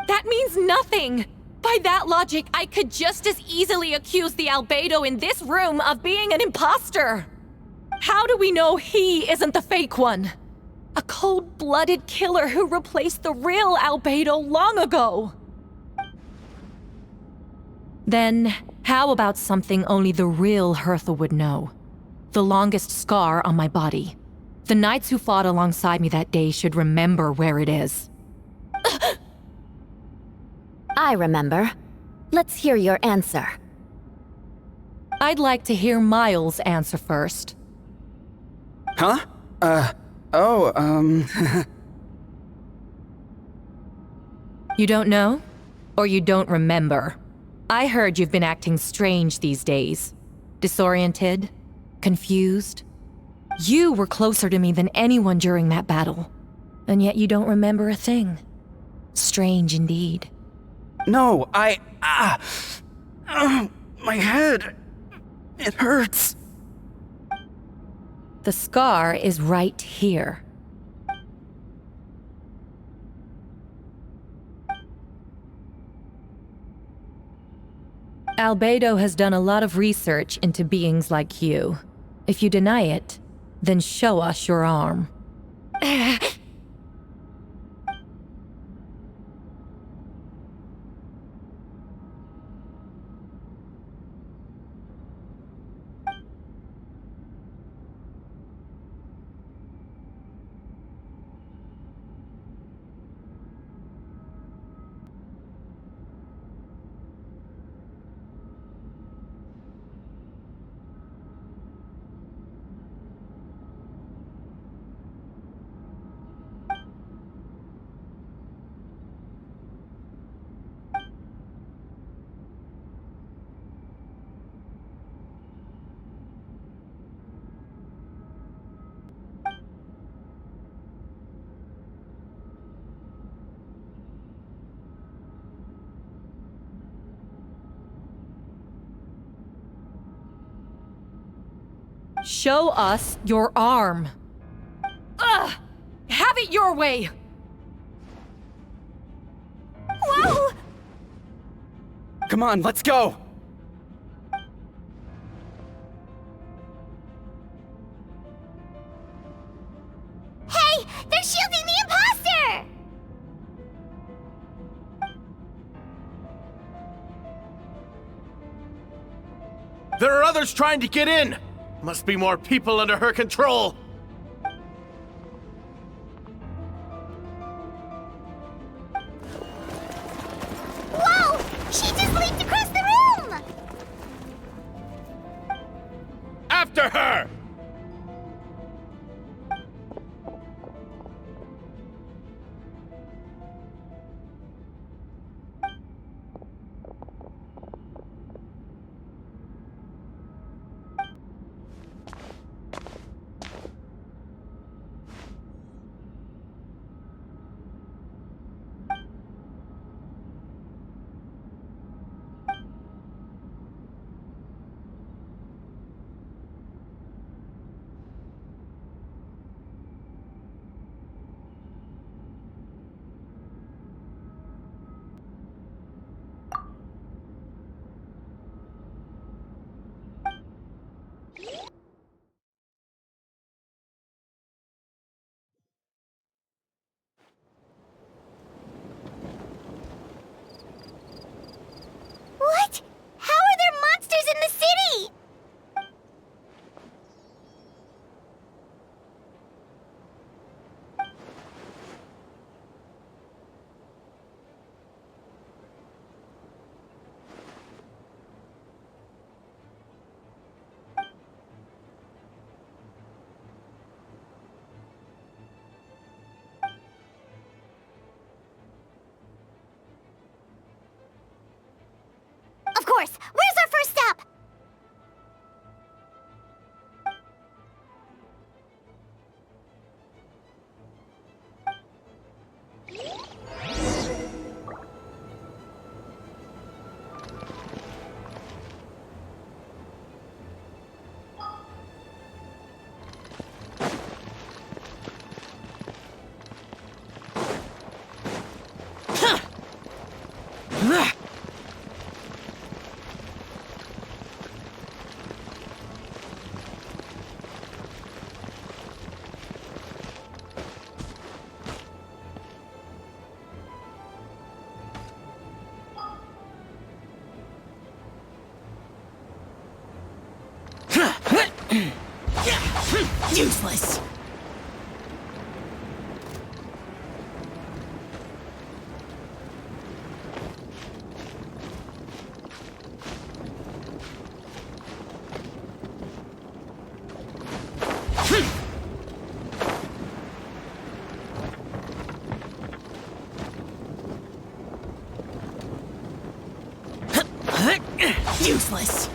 That means nothing! By that logic, I could just as easily accuse the Albedo in this room of being an imposter! How do we know he isn't the fake one? A cold-blooded killer who replaced the real Albedo long ago! Then, how about something only the real Hertha would know? The longest scar on my body. The knights who fought alongside me that day should remember where it is. I remember. Let's hear your answer. I'd like to hear Miles' answer first. Huh? You don't know? Or you don't remember? I heard you've been acting strange these days. Disoriented? Confused? You were closer to me than anyone during that battle. And yet you don't remember a thing. Strange indeed. No, my head. It hurts. The scar is right here. Albedo has done a lot of research into beings like you. If you deny it, then show us your arm. Show us your arm. Ugh! Have it your way! Whoa! Come on, let's go! Hey! They're shielding the imposter! There are others trying to get in! Must be more people under her control! Whoa! She just leaped across the room! After her! course. Where's our first step? Useless. Useless.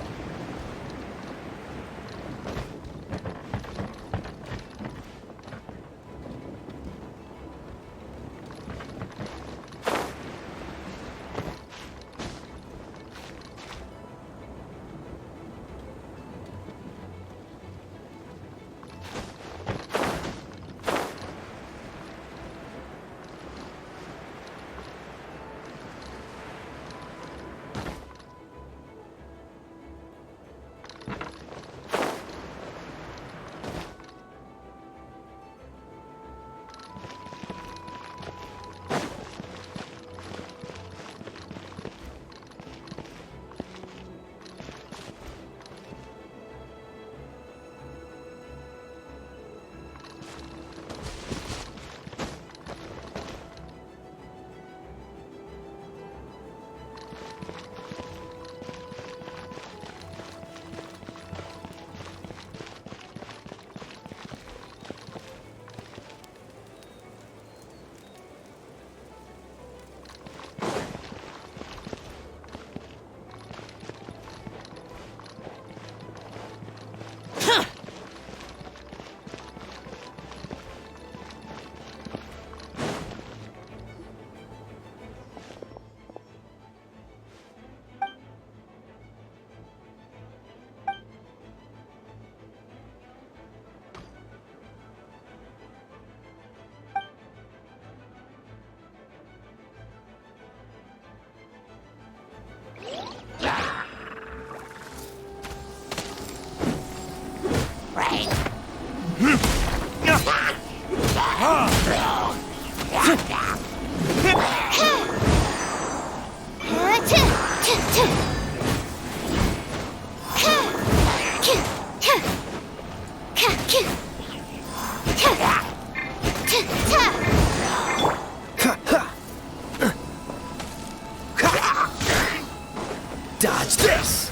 Dodge this!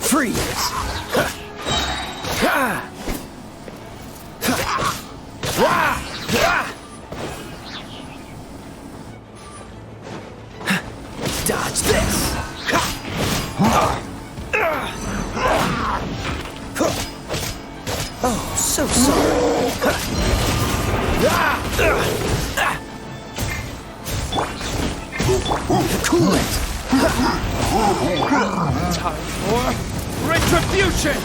Freeze! Dodge this! Oh, so sorry. Cool it! Time for retribution!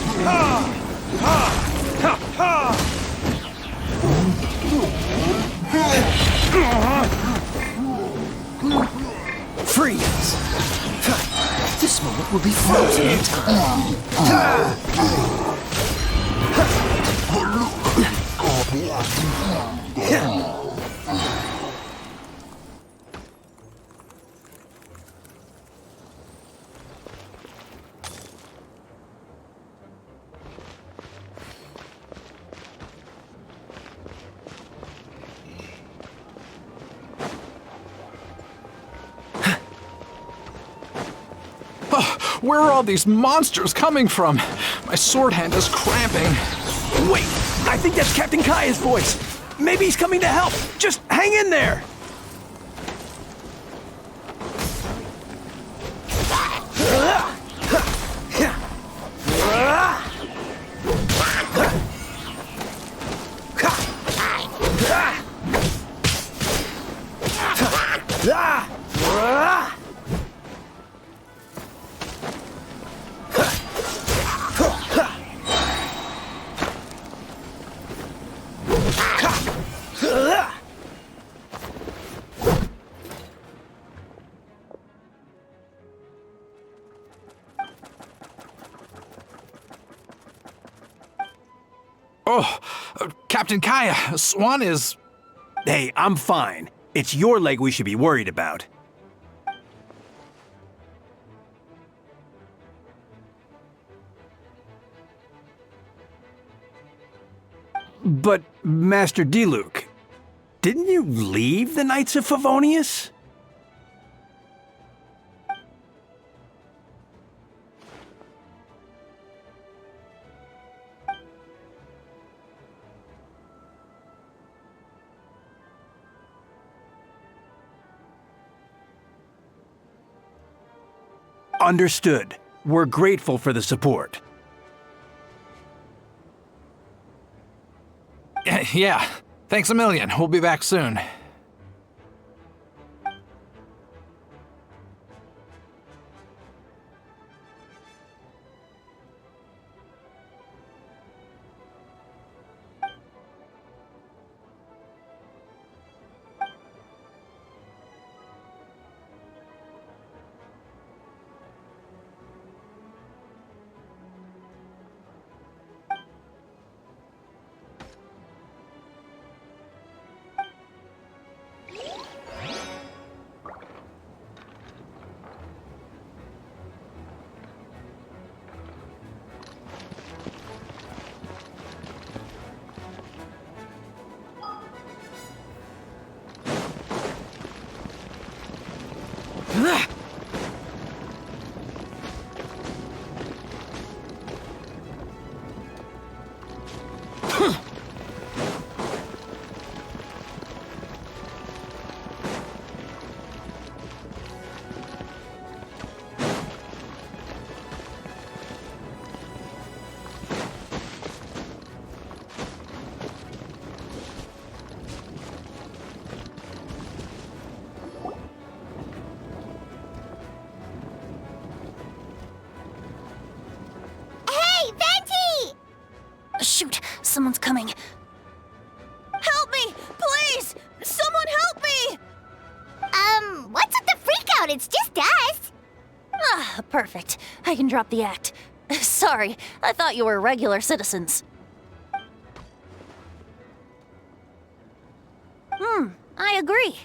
Freeze! This moment will be frozen in time. Where are all these monsters coming from? My sword hand is cramping. Wait, I think that's Captain Kaya's voice. Maybe he's coming to help. Just hang in there. Oh, Captain Kaya, Swan is... Hey, I'm fine. It's your leg we should be worried about. But, Master Diluc, didn't you leave the Knights of Favonius? Understood. We're grateful for the support. Yeah, thanks a million. We'll be back soon. Shoot, someone's coming. Help me, please! Someone help me! What's with the freak out? It's just us. Ah, perfect. I can drop the act. Sorry, I thought you were regular citizens. I agree.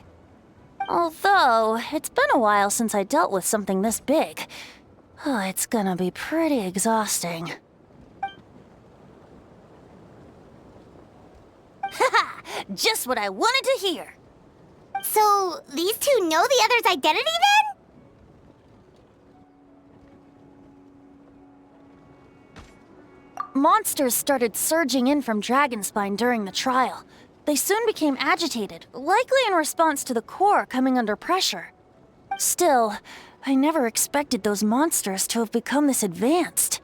Although, it's been a while since I dealt with something this big. Oh, it's gonna be pretty exhausting. Haha! Just what I wanted to hear! So, these two know the other's identity then? Monsters started surging in from Dragonspine during the trial. They soon became agitated, likely in response to the core coming under pressure. Still, I never expected those monsters to have become this advanced.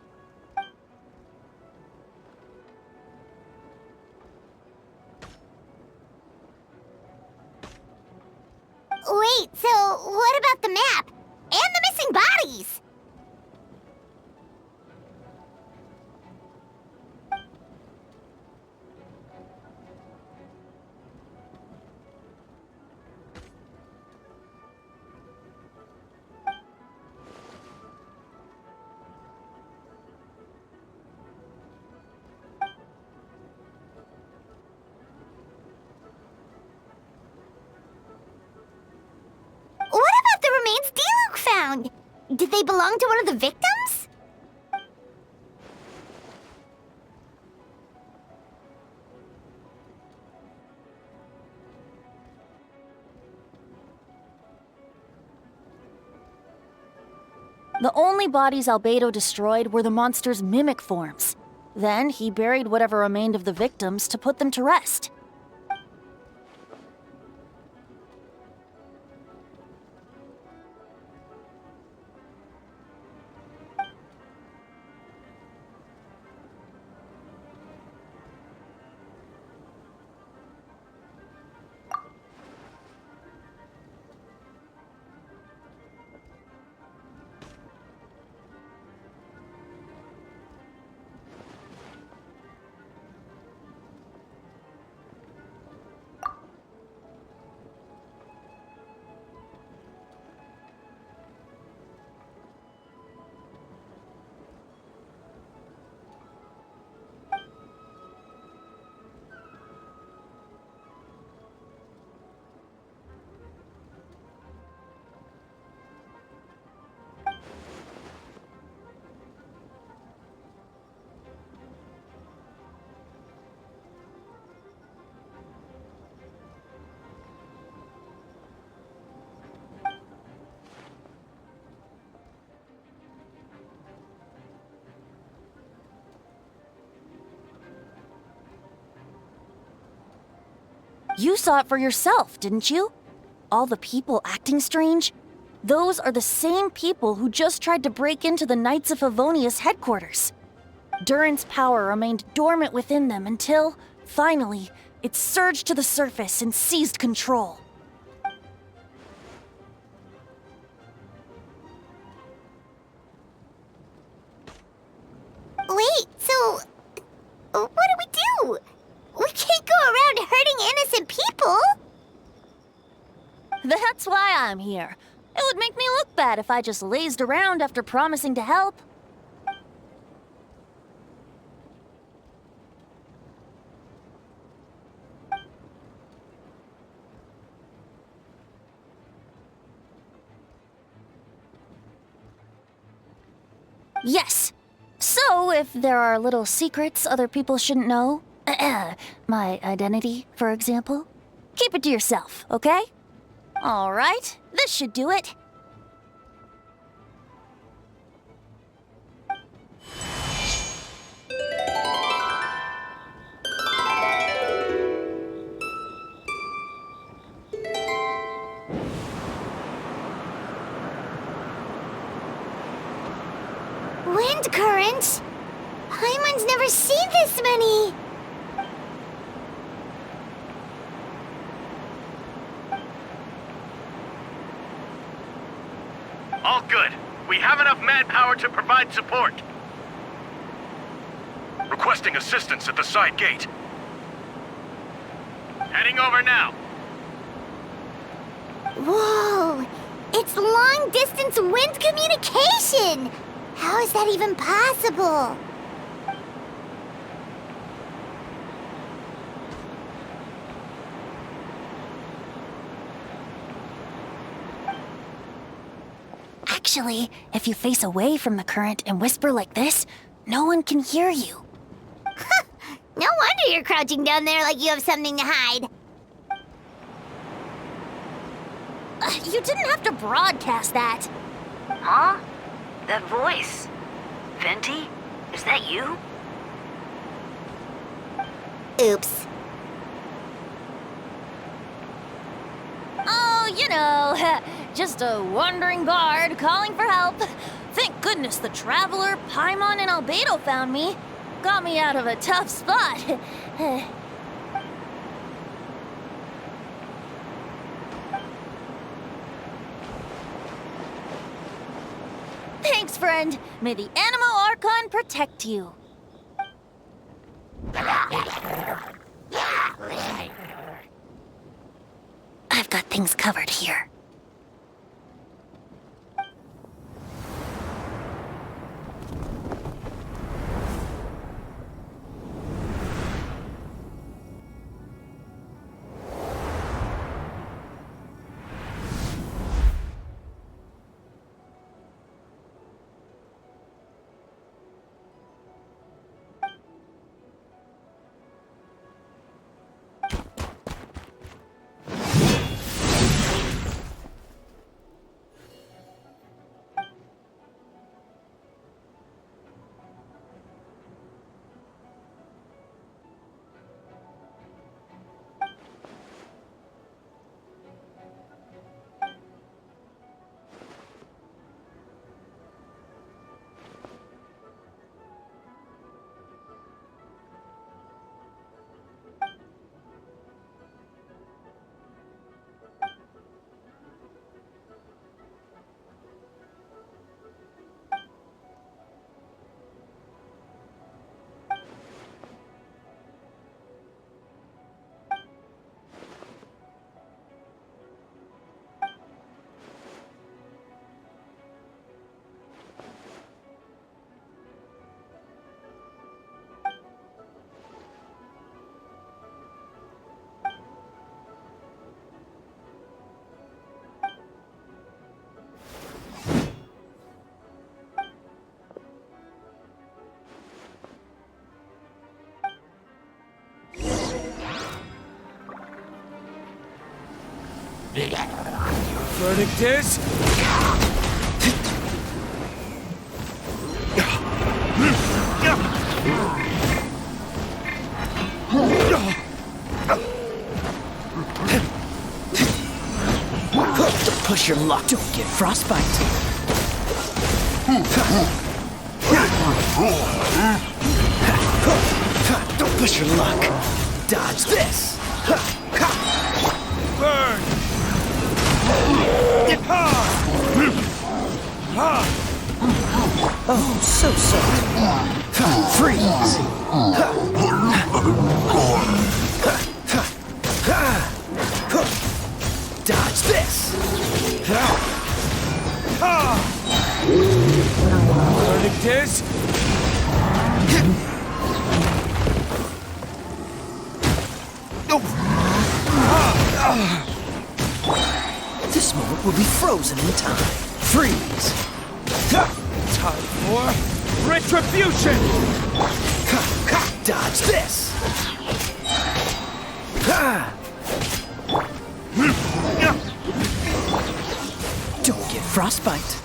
Wait, so what about the map? And the missing bodies? Did they belong to one of the victims? The only bodies Albedo destroyed were the monster's mimic forms. Then he buried whatever remained of the victims to put them to rest. You saw it for yourself, didn't you? All the people acting strange? Those are the same people who just tried to break into the Knights of Favonius headquarters. Durin's power remained dormant within them until, finally, it surged to the surface and seized control. Wait, so what do? We can't go around hurting innocent people! That's why I'm here. It would make me look bad if I just lazed around after promising to help. Yes. So, if there are little secrets other people shouldn't know, my identity, for example, keep it to yourself, okay? All right, this should do it. Wind currents? Paimon's never seen this many! All good. We have enough manpower to provide support. Requesting assistance at the side gate. Heading over now. Whoa! It's long-distance wind communication! How is that even possible? Actually, if you face away from the current and whisper like this, no one can hear you. No wonder you're crouching down there like you have something to hide. You didn't have to broadcast that. Huh? That voice? Venti? Is that you? Oops. Oh, you know, just a wandering bard calling for help. Thank goodness the traveler, Paimon, and Albedo found me. Got me out of a tough spot. Thanks, friend. May the Animo Archon protect you. I've got things covered here. Verdict is... push your luck. Don't get frostbite. Don't push your luck. Dodge this. Burn! Oh, so soft. Freeze. Dodge this. Verdict is... This moment will be frozen in time. Freeze. Time for retribution! Dodge this. Don't get frostbite.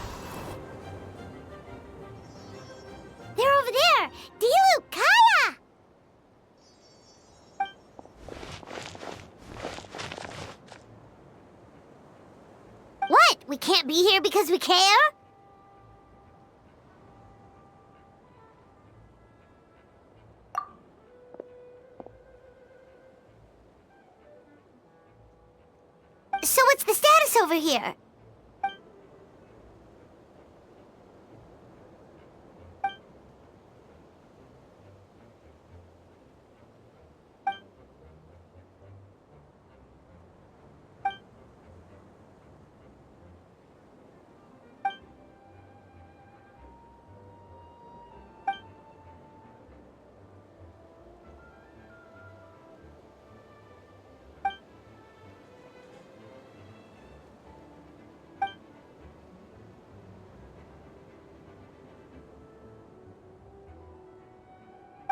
They're over there! Dilu, Kaya! What? We can't be here because we care? So what's the status over here?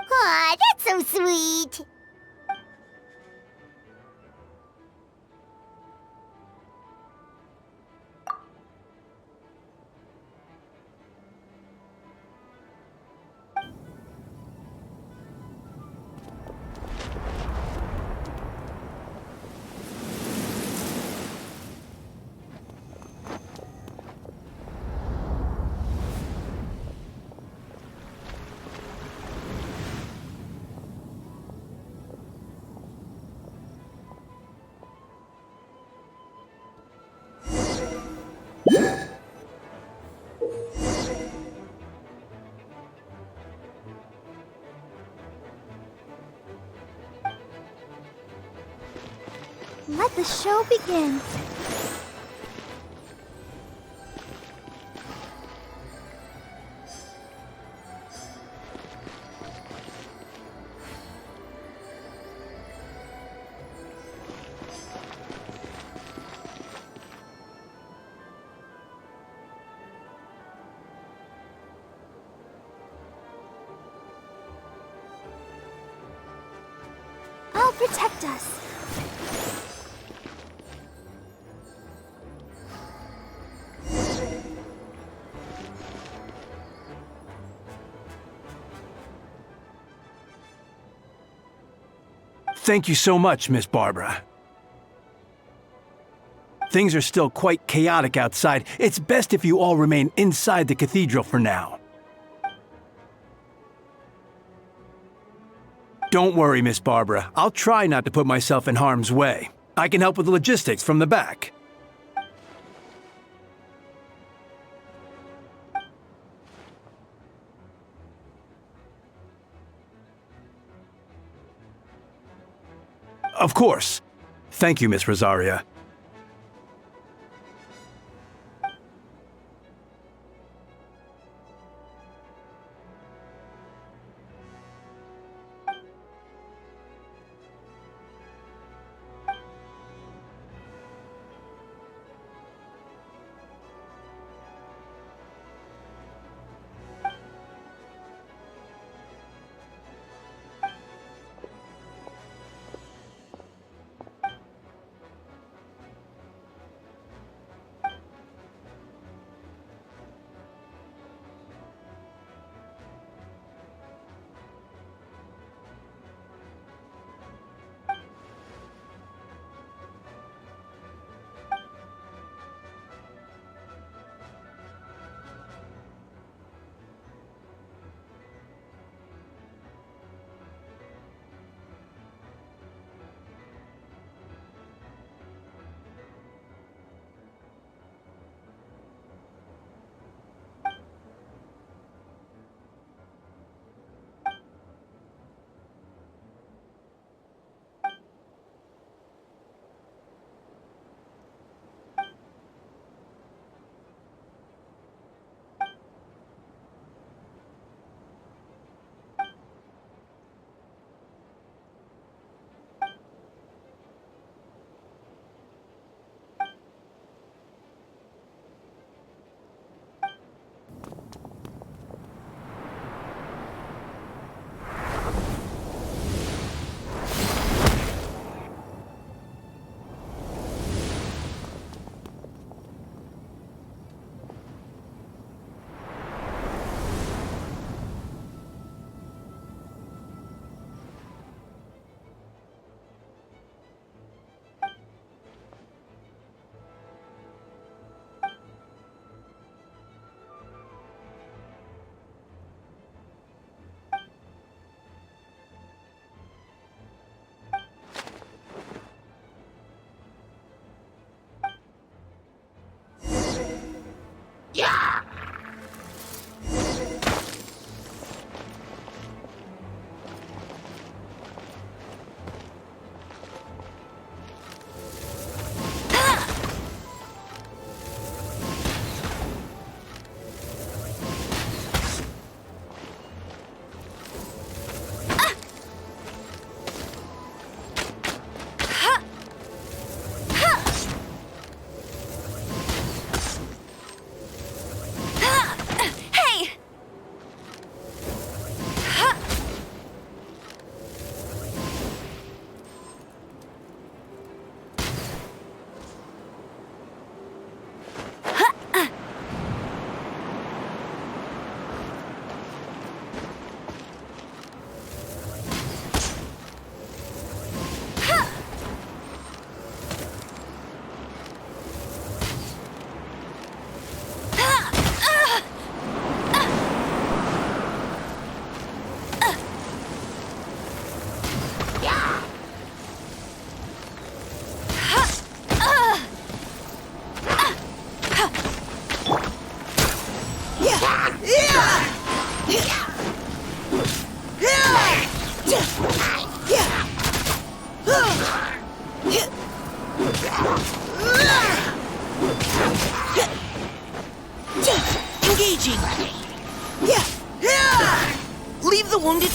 Aw, that's so sweet. Let the show begin. I'll protect us. Thank you so much, Miss Barbara. Things are still quite chaotic outside. It's best if you all remain inside the cathedral for now. Don't worry, Miss Barbara. I'll try not to put myself in harm's way. I can help with the logistics from the back. Of course. Thank you, Miss Rosaria.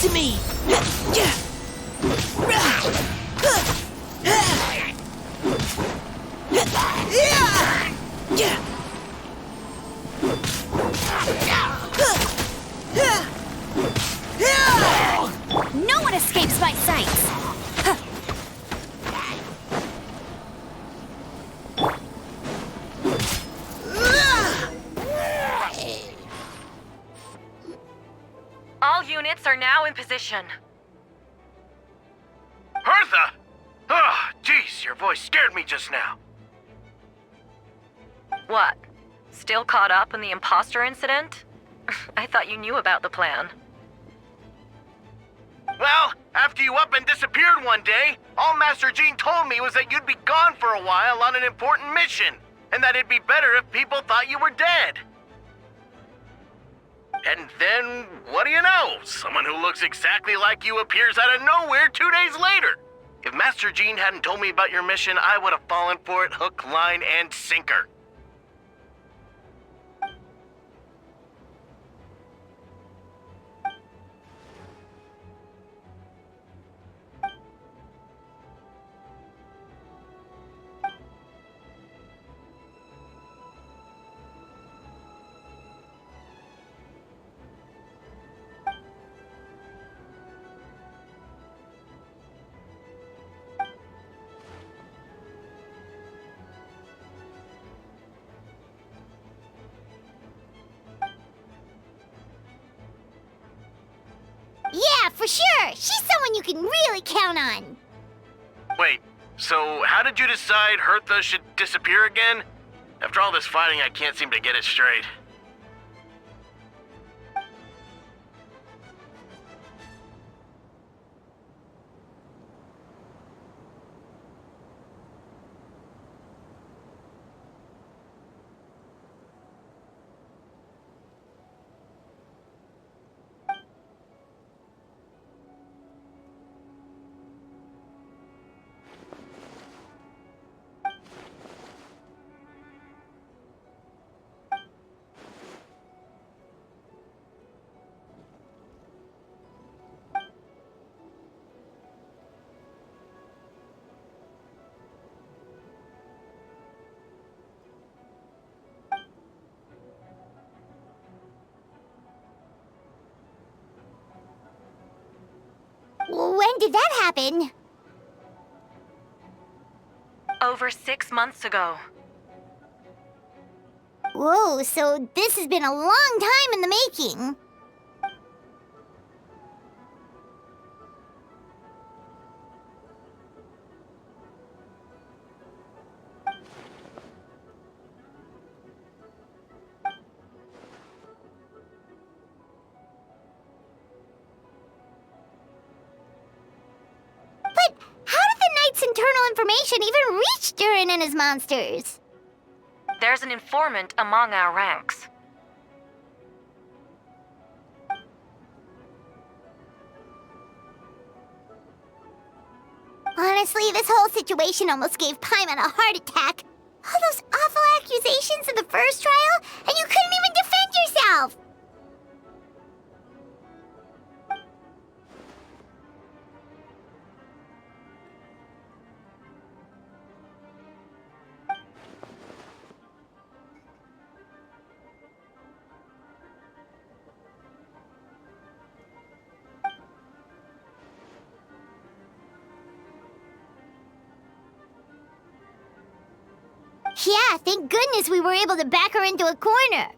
to me! No one escapes my sights! All units are now in position. Hertha! Oh, jeez, your voice scared me just now. What? Still caught up in the imposter incident? I thought you knew about the plan. Well, after you up and disappeared one day, all Master Jean told me was that you'd be gone for a while on an important mission, and that it'd be better if people thought you were dead. And then, what do you know? Someone who looks exactly like you appears out of nowhere 2 days later. If Master Jean hadn't told me about your mission, I would have fallen for it hook, line, and sinker. Yeah, for sure! She's someone you can really count on! Wait, so how did you decide Hertha should disappear again? After all this fighting, I can't seem to get it straight. When did that happen? Over 6 months ago. Whoa, so this has been a long time in the making. But how did the Knight's internal information even reach Durin and his monsters? There's an informant among our ranks. Honestly, this whole situation almost gave Paimon a heart attack. All those awful accusations in the first trial, and you couldn't even defend yourself! Yeah, thank goodness we were able to back her into a corner.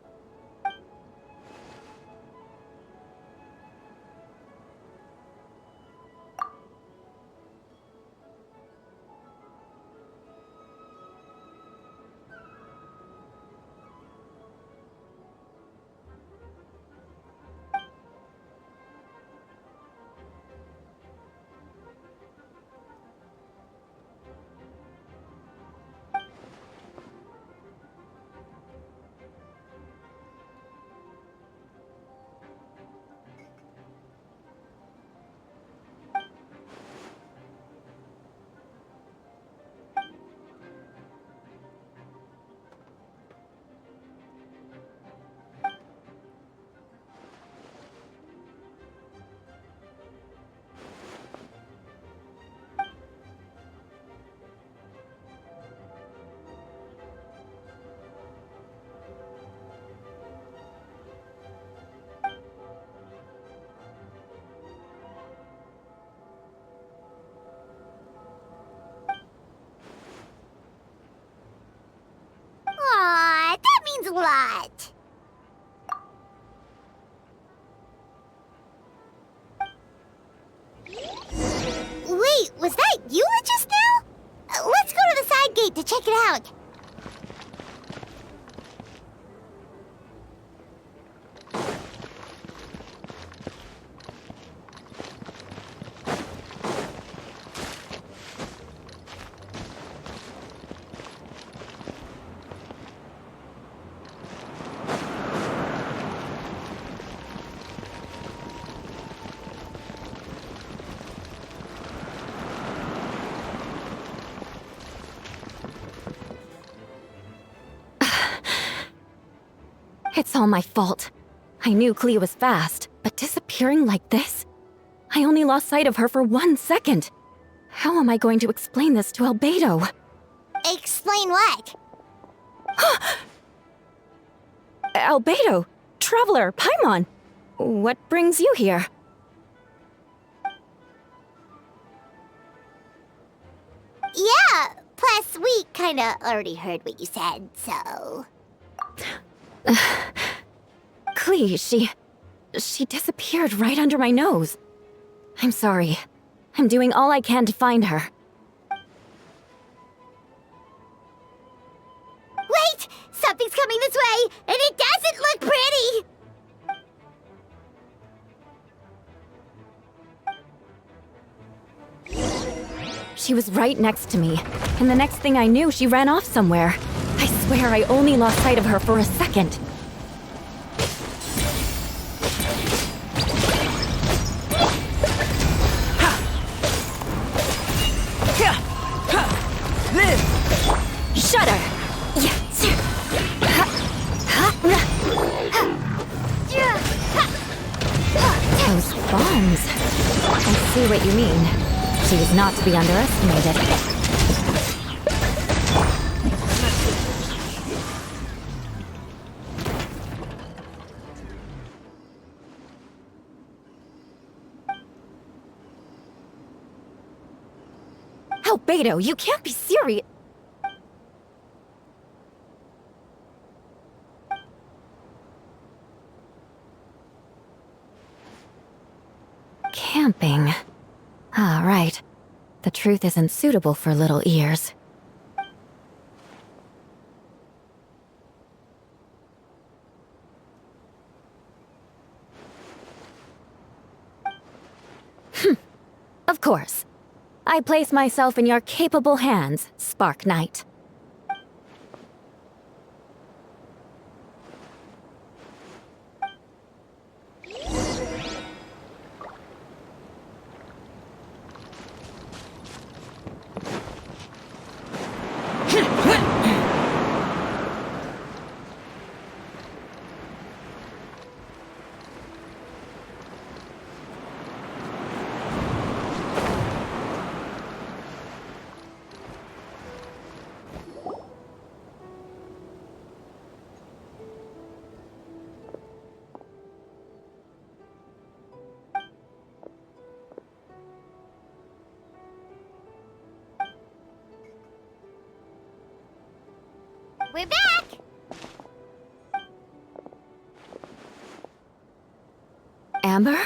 gotta check it out. It's all my fault. I knew Clea was fast, but disappearing like this? I only lost sight of her for 1 second. How am I going to explain this to Albedo? Explain what? Albedo! Traveler! Paimon! What brings you here? Yeah, plus we kinda already heard what you said, so... Clea, she disappeared right under my nose. I'm sorry. I'm doing all I can to find her. Wait! Something's coming this way, and it doesn't look pretty! She was right next to me, and the next thing I knew, she ran off somewhere. I swear I only lost sight of her for a second. Shut her! Those bombs. I see what you mean. She was not to be underestimated. Albedo, you can't be serious. Camping. Ah, right. The truth isn't suitable for little ears. Of course. I place myself in your capable hands, Spark Knight. We're back! Amber?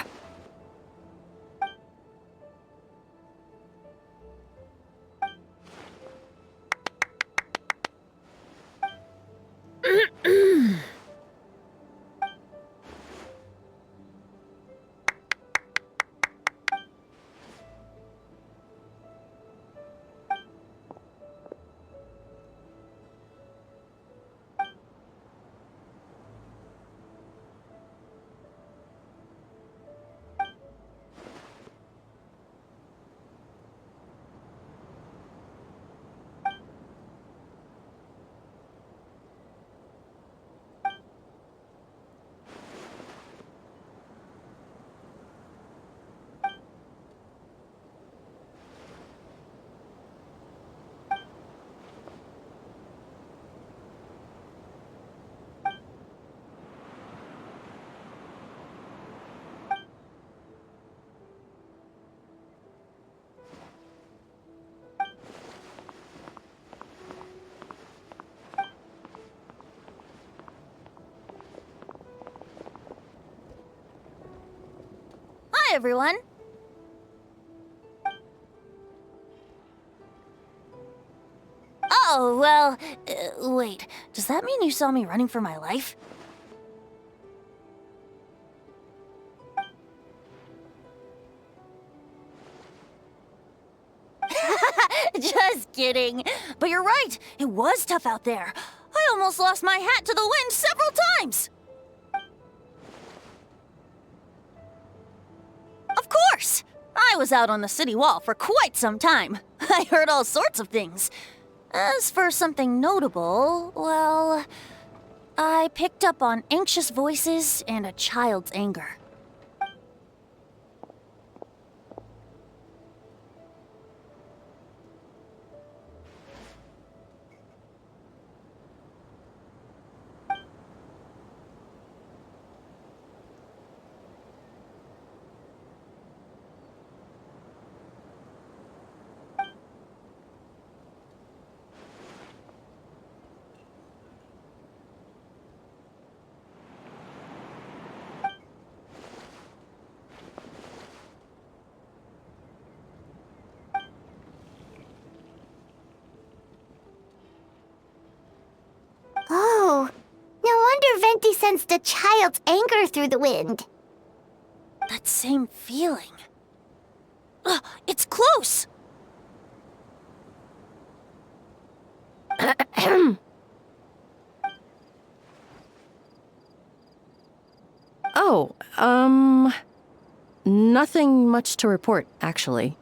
Hi, everyone. Oh, well, wait. Does that mean you saw me running for my life? Just kidding. But you're right. It was tough out there. I almost lost my hat to the wind several times. Of course. I was out on the city wall for quite some time. I heard all sorts of things. As for something notable, well, I picked up on anxious voices and a child's anger. Oh, no wonder Venti sensed a child's anger through the wind. That same feeling. It's close! Oh, nothing much to report, actually.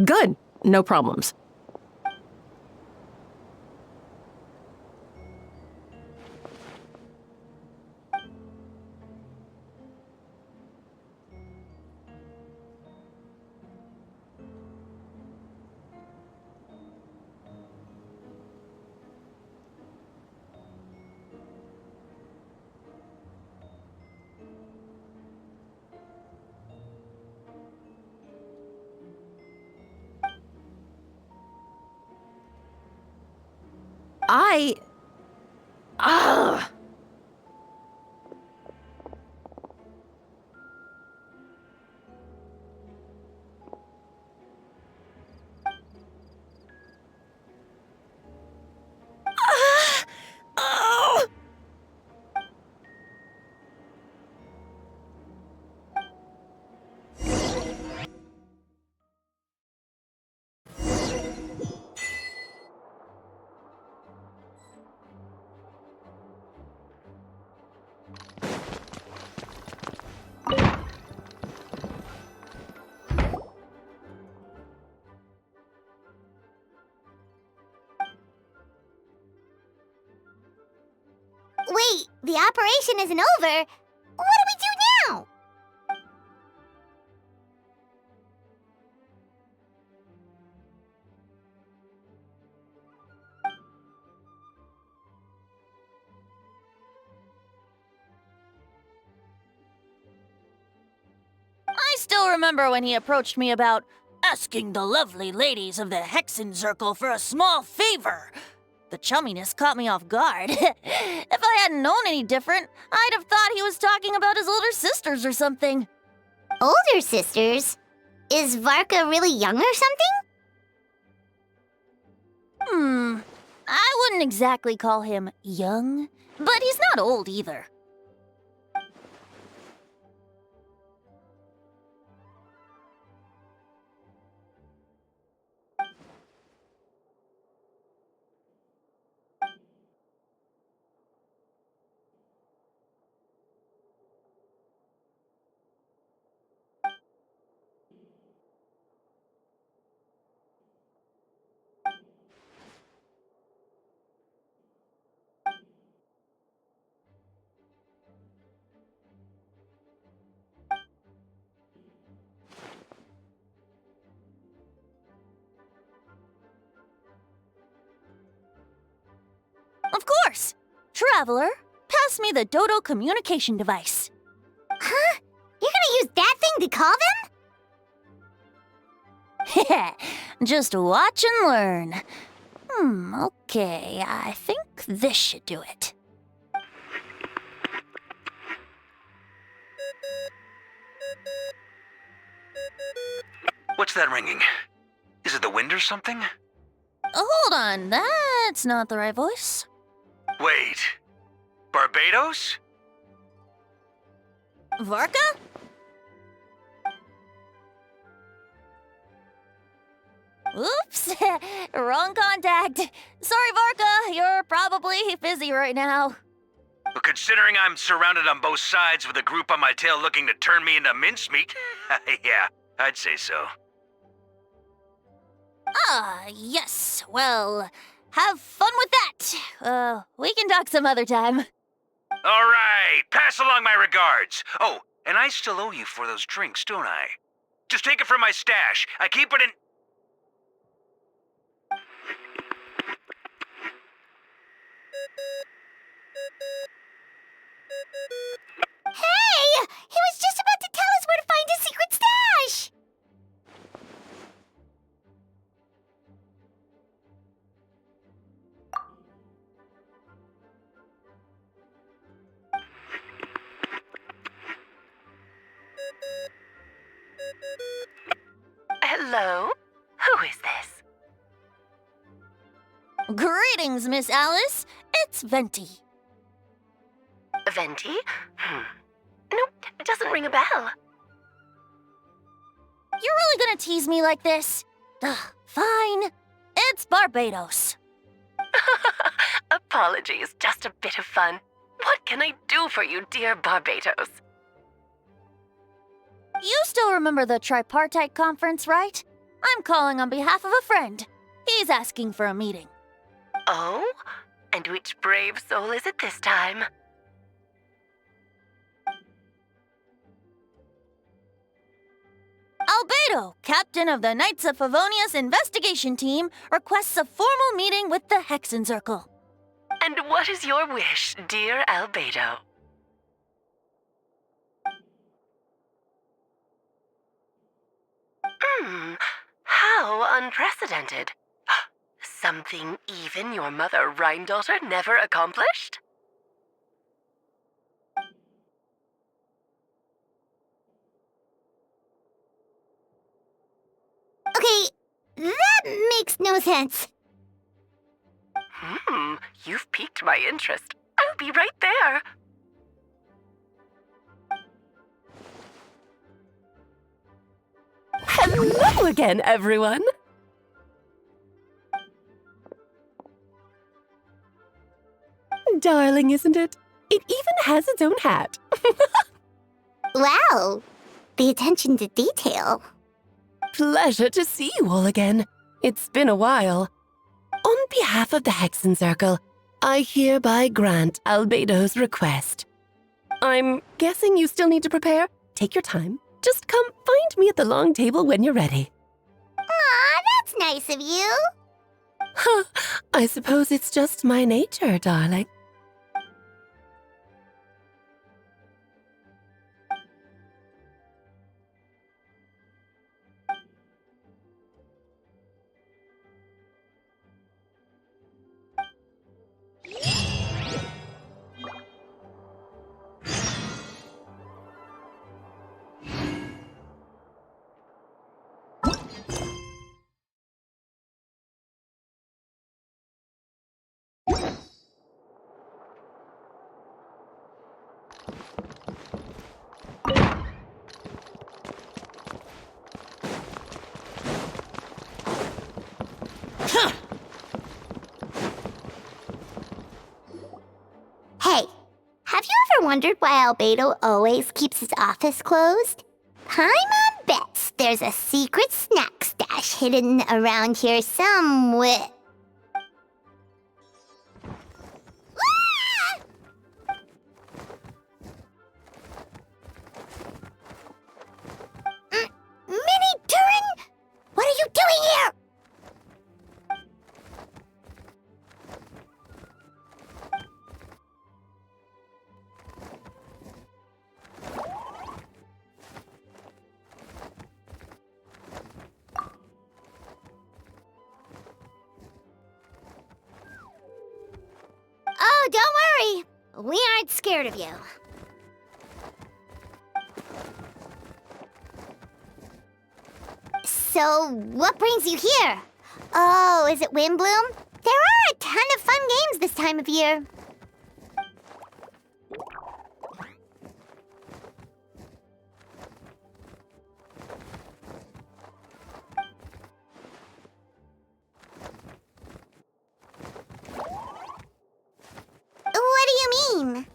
Good. No problems. Ugh. Wait, the operation isn't over. What do we do now? I still remember when he approached me about asking the lovely ladies of the Hexen Circle for a small favor. The chumminess caught me off guard. If I hadn't known any different, I'd have thought he was talking about his older sisters or something. Older sisters? Is Varka really young or something? I wouldn't exactly call him young, but he's not old either. Of course! Traveler, pass me the Dodo communication device. Huh? You're gonna use that thing to call them? Just watch and learn. Okay, I think this should do it. What's that ringing? Is it the wind or something? Hold on, that's not the right voice. Wait. Barbados? Varka? Oops, wrong contact. Sorry, Varka, you're probably busy right now. But considering I'm surrounded on both sides with a group on my tail looking to turn me into mincemeat, yeah, I'd say so. Ah, yes. Well, have fun with that. We can talk some other time. All right, pass along my regards. Oh, and I still owe you for those drinks, don't I? Just take it from my stash. I keep it in... Hey! He was just about to tell us where to find his secret stash! Hello? Who is this? Greetings, Miss Alice. It's Venti. Venti? Nope, it doesn't ring a bell. You're really gonna tease me like this? Ugh, fine. It's Barbados. Apologies, just a bit of fun. What can I do for you, dear Barbados? You still remember the tripartite conference, right? I'm calling on behalf of a friend. He's asking for a meeting. Oh? And which brave soul is it this time? Albedo, captain of the Knights of Favonius investigation team, requests a formal meeting with the Hexencircle. And what is your wish, dear Albedo? How unprecedented. Something even your mother Rhine-daughter never accomplished? Okay, that makes no sense. You've piqued my interest. I'll be right there. Hello again, everyone! Darling, isn't it? It even has its own hat. Wow, the attention to detail. Pleasure to see you all again. It's been a while. On behalf of the Hexencircle, I hereby grant Albedo's request. I'm guessing you still need to prepare? Take your time. Just come find me at the long table when you're ready. Aw, that's nice of you. Huh, I suppose it's just my nature, darling. Hey, have you ever wondered why Albedo always keeps his office closed? Paimon bets there's a secret snack stash hidden around here somewhere. Mini Turing? What are you doing here? Oh, don't worry. We aren't scared of you. So, what brings you here? Oh, is it Windbloom? There are a ton of fun games this time of year. What do you mean?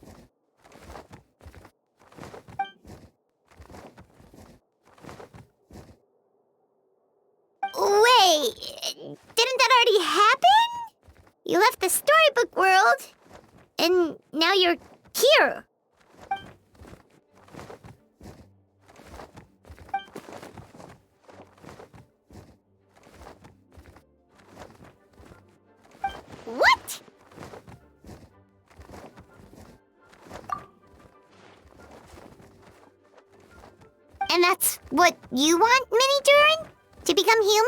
Wait, didn't that already happen? You left the storybook world, and now you're here. What? And that's what you want, Mini Durin? To become human?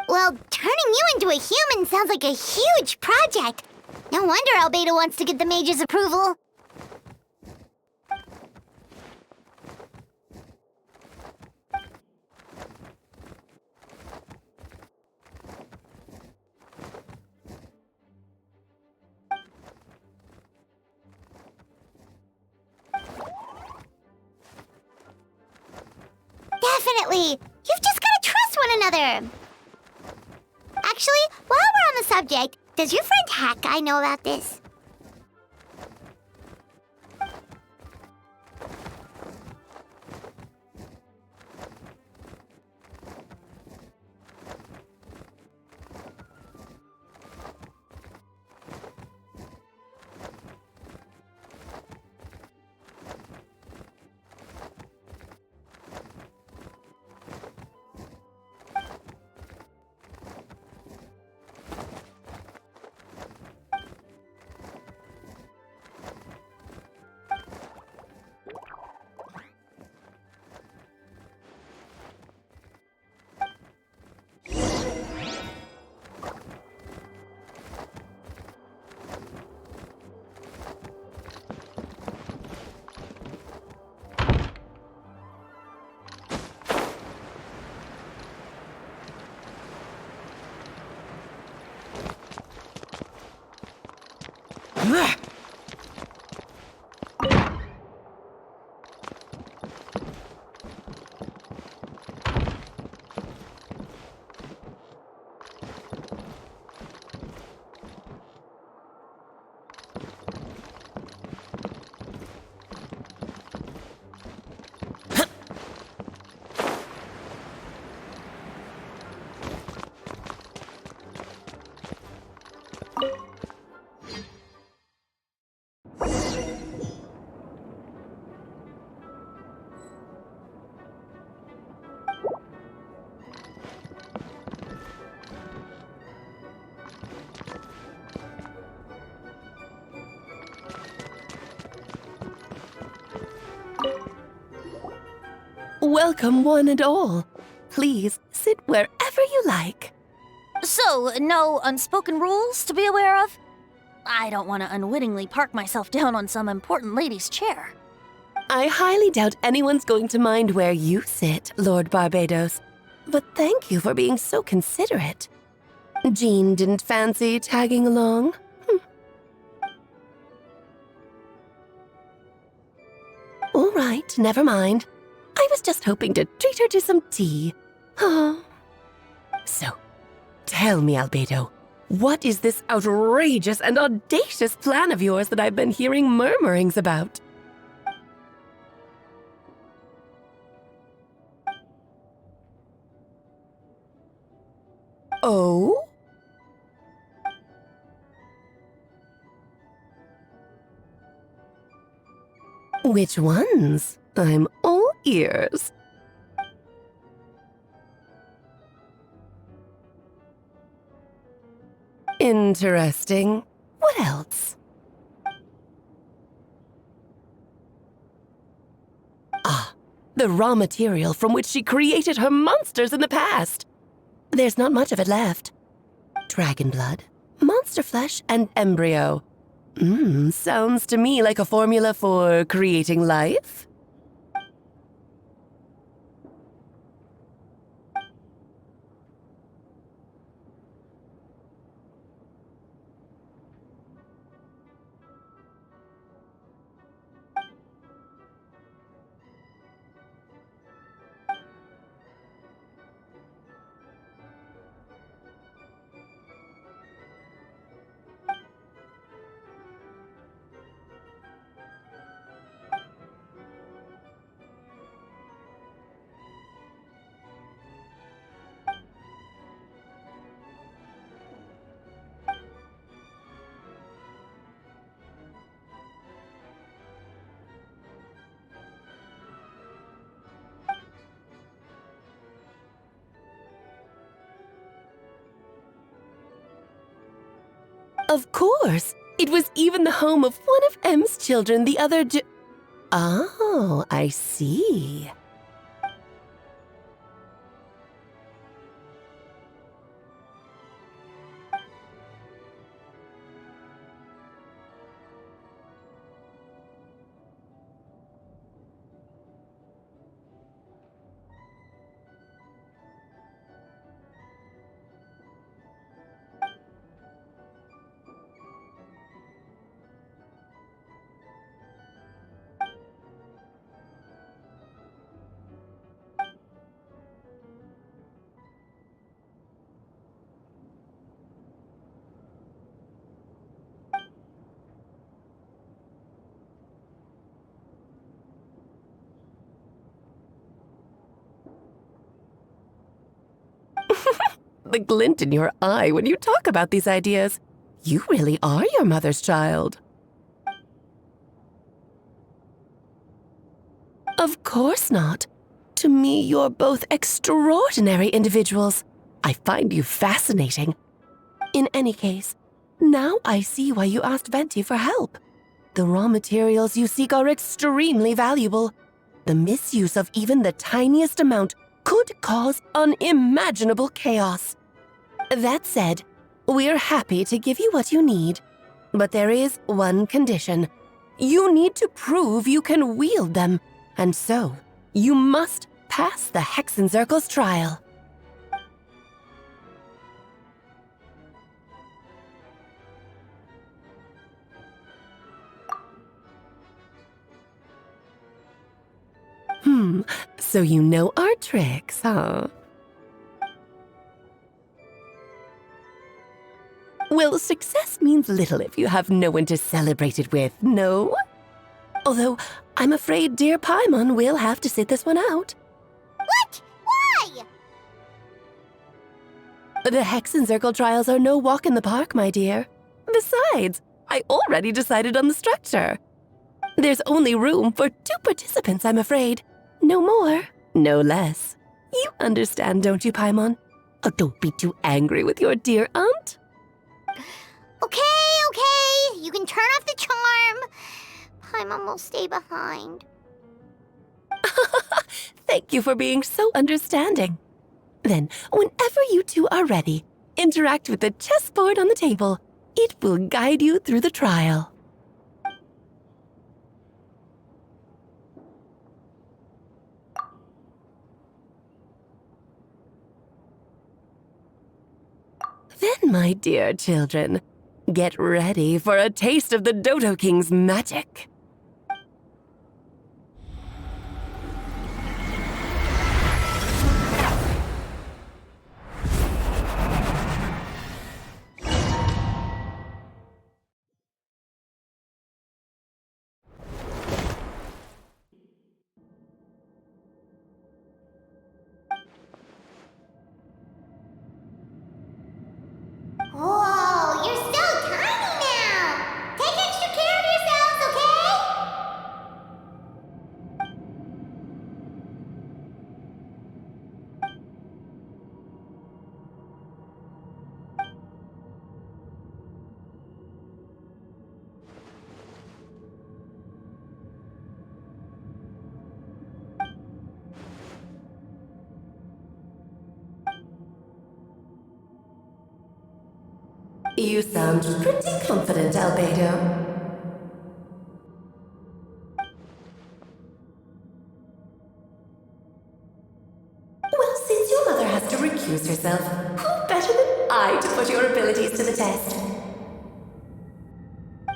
Well, turning you into a human sounds like a huge project. No wonder Albedo wants to get the mage's approval. Definitely! You've just gotta trust one another! Actually, while we're on the subject, does your friend Hakai know about this? Welcome, one and all. Please sit wherever you like. So, no unspoken rules to be aware of? I don't want to unwittingly park myself down on some important lady's chair. I highly doubt anyone's going to mind where you sit, Lord Barbados. But thank you for being so considerate. Jean didn't fancy tagging along? All right, never mind. I was just hoping to treat her to some tea. Oh. So, tell me, Albedo, What is this outrageous and audacious plan of yours that I've been hearing murmurings about? Oh? Which ones? I'm all ears. Interesting. What else? Ah, the raw material from which she created her monsters in the past. There's not much of it left. Dragon blood, monster flesh, and embryo. Sounds to me like a formula for creating life. Of course! It was even the home of one of M's children the other Oh, I see. The glint in your eye when you talk about these ideas. You really are your mother's child. Of course not. To me, you're both extraordinary individuals. I find you fascinating. In any case, now I see why you asked Venti for help. The raw materials you seek are extremely valuable. The misuse of even the tiniest amount could cause unimaginable chaos. That said, we're happy to give you what you need. But there is one condition. You need to prove you can wield them, and so you must pass the Hexenzirkel's trial. So you know our tricks, huh? Well, success means little if you have no one to celebrate it with, no? Although, I'm afraid dear Paimon will have to sit this one out. What? Why? The Hexenzirkel trials are no walk in the park, my dear. Besides, I already decided on the structure. There's only room for 2 participants, I'm afraid. No more, no less. You understand, don't you, Paimon? Oh, don't be too angry with your dear aunt. Okay. You can turn off the charm. Paimon will stay behind. Thank you for being so understanding. Then, whenever you two are ready, interact with the chessboard on the table. It will guide you through the trial. Then, my dear children, get ready for a taste of the Dodo King's magic. You sound pretty confident, Albedo. Well, since your mother has to recuse herself, who better than I to put your abilities to the test?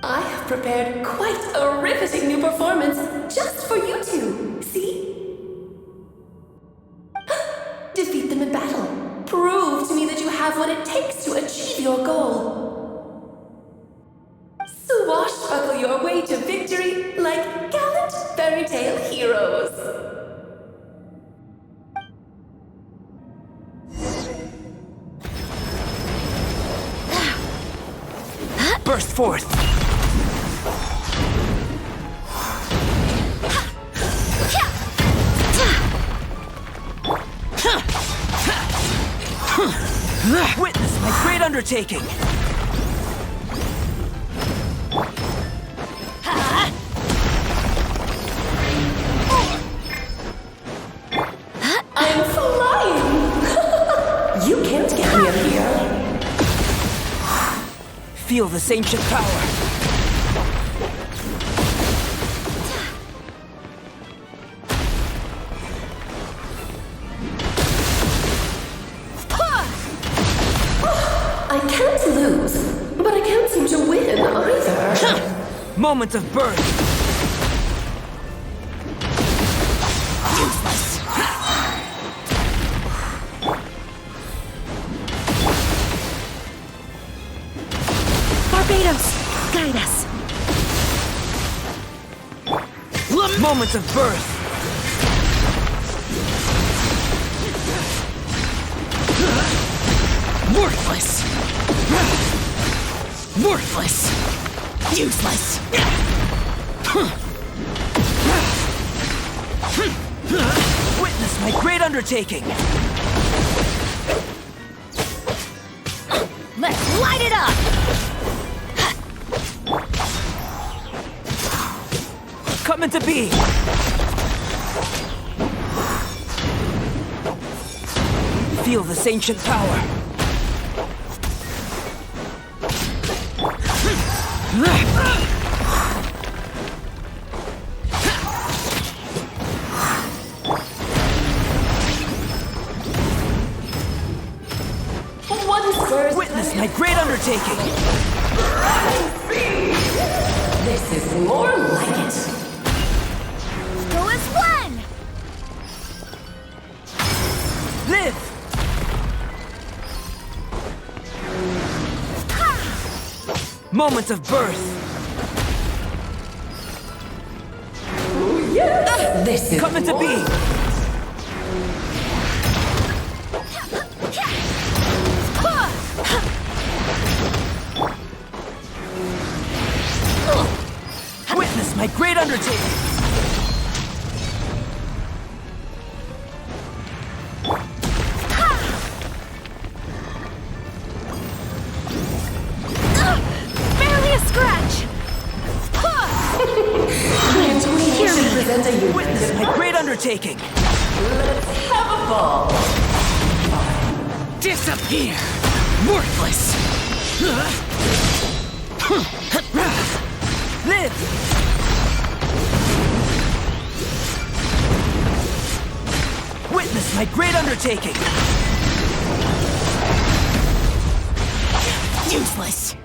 I have prepared quite a riveting new performance just for you two. See? Defeat them in battle. Prove to me that you have what it takes to achieve your goal. Swashbuckle your way to victory like gallant fairy tale heroes. Burst forth! Witness my great undertaking! I'm flying! You can't get me up here. Feel this ancient power! I can't lose, but I can't seem to win either. Moment of birth! Useless! Barbados, guide us. Moment of birth! Worthless! Worthless! Useless! Witness my great undertaking! Let's light it up! Coming to be! Feel this ancient power! Witness my great undertaking! This is more like it. Go as one! Live! Moment of birth! Yes! This is coming to be! Witness my great undertaking! Barely a scratch! Witness my great undertaking! Let's have a ball! Disappear! Worthless! Live! Witness my great undertaking! Useless!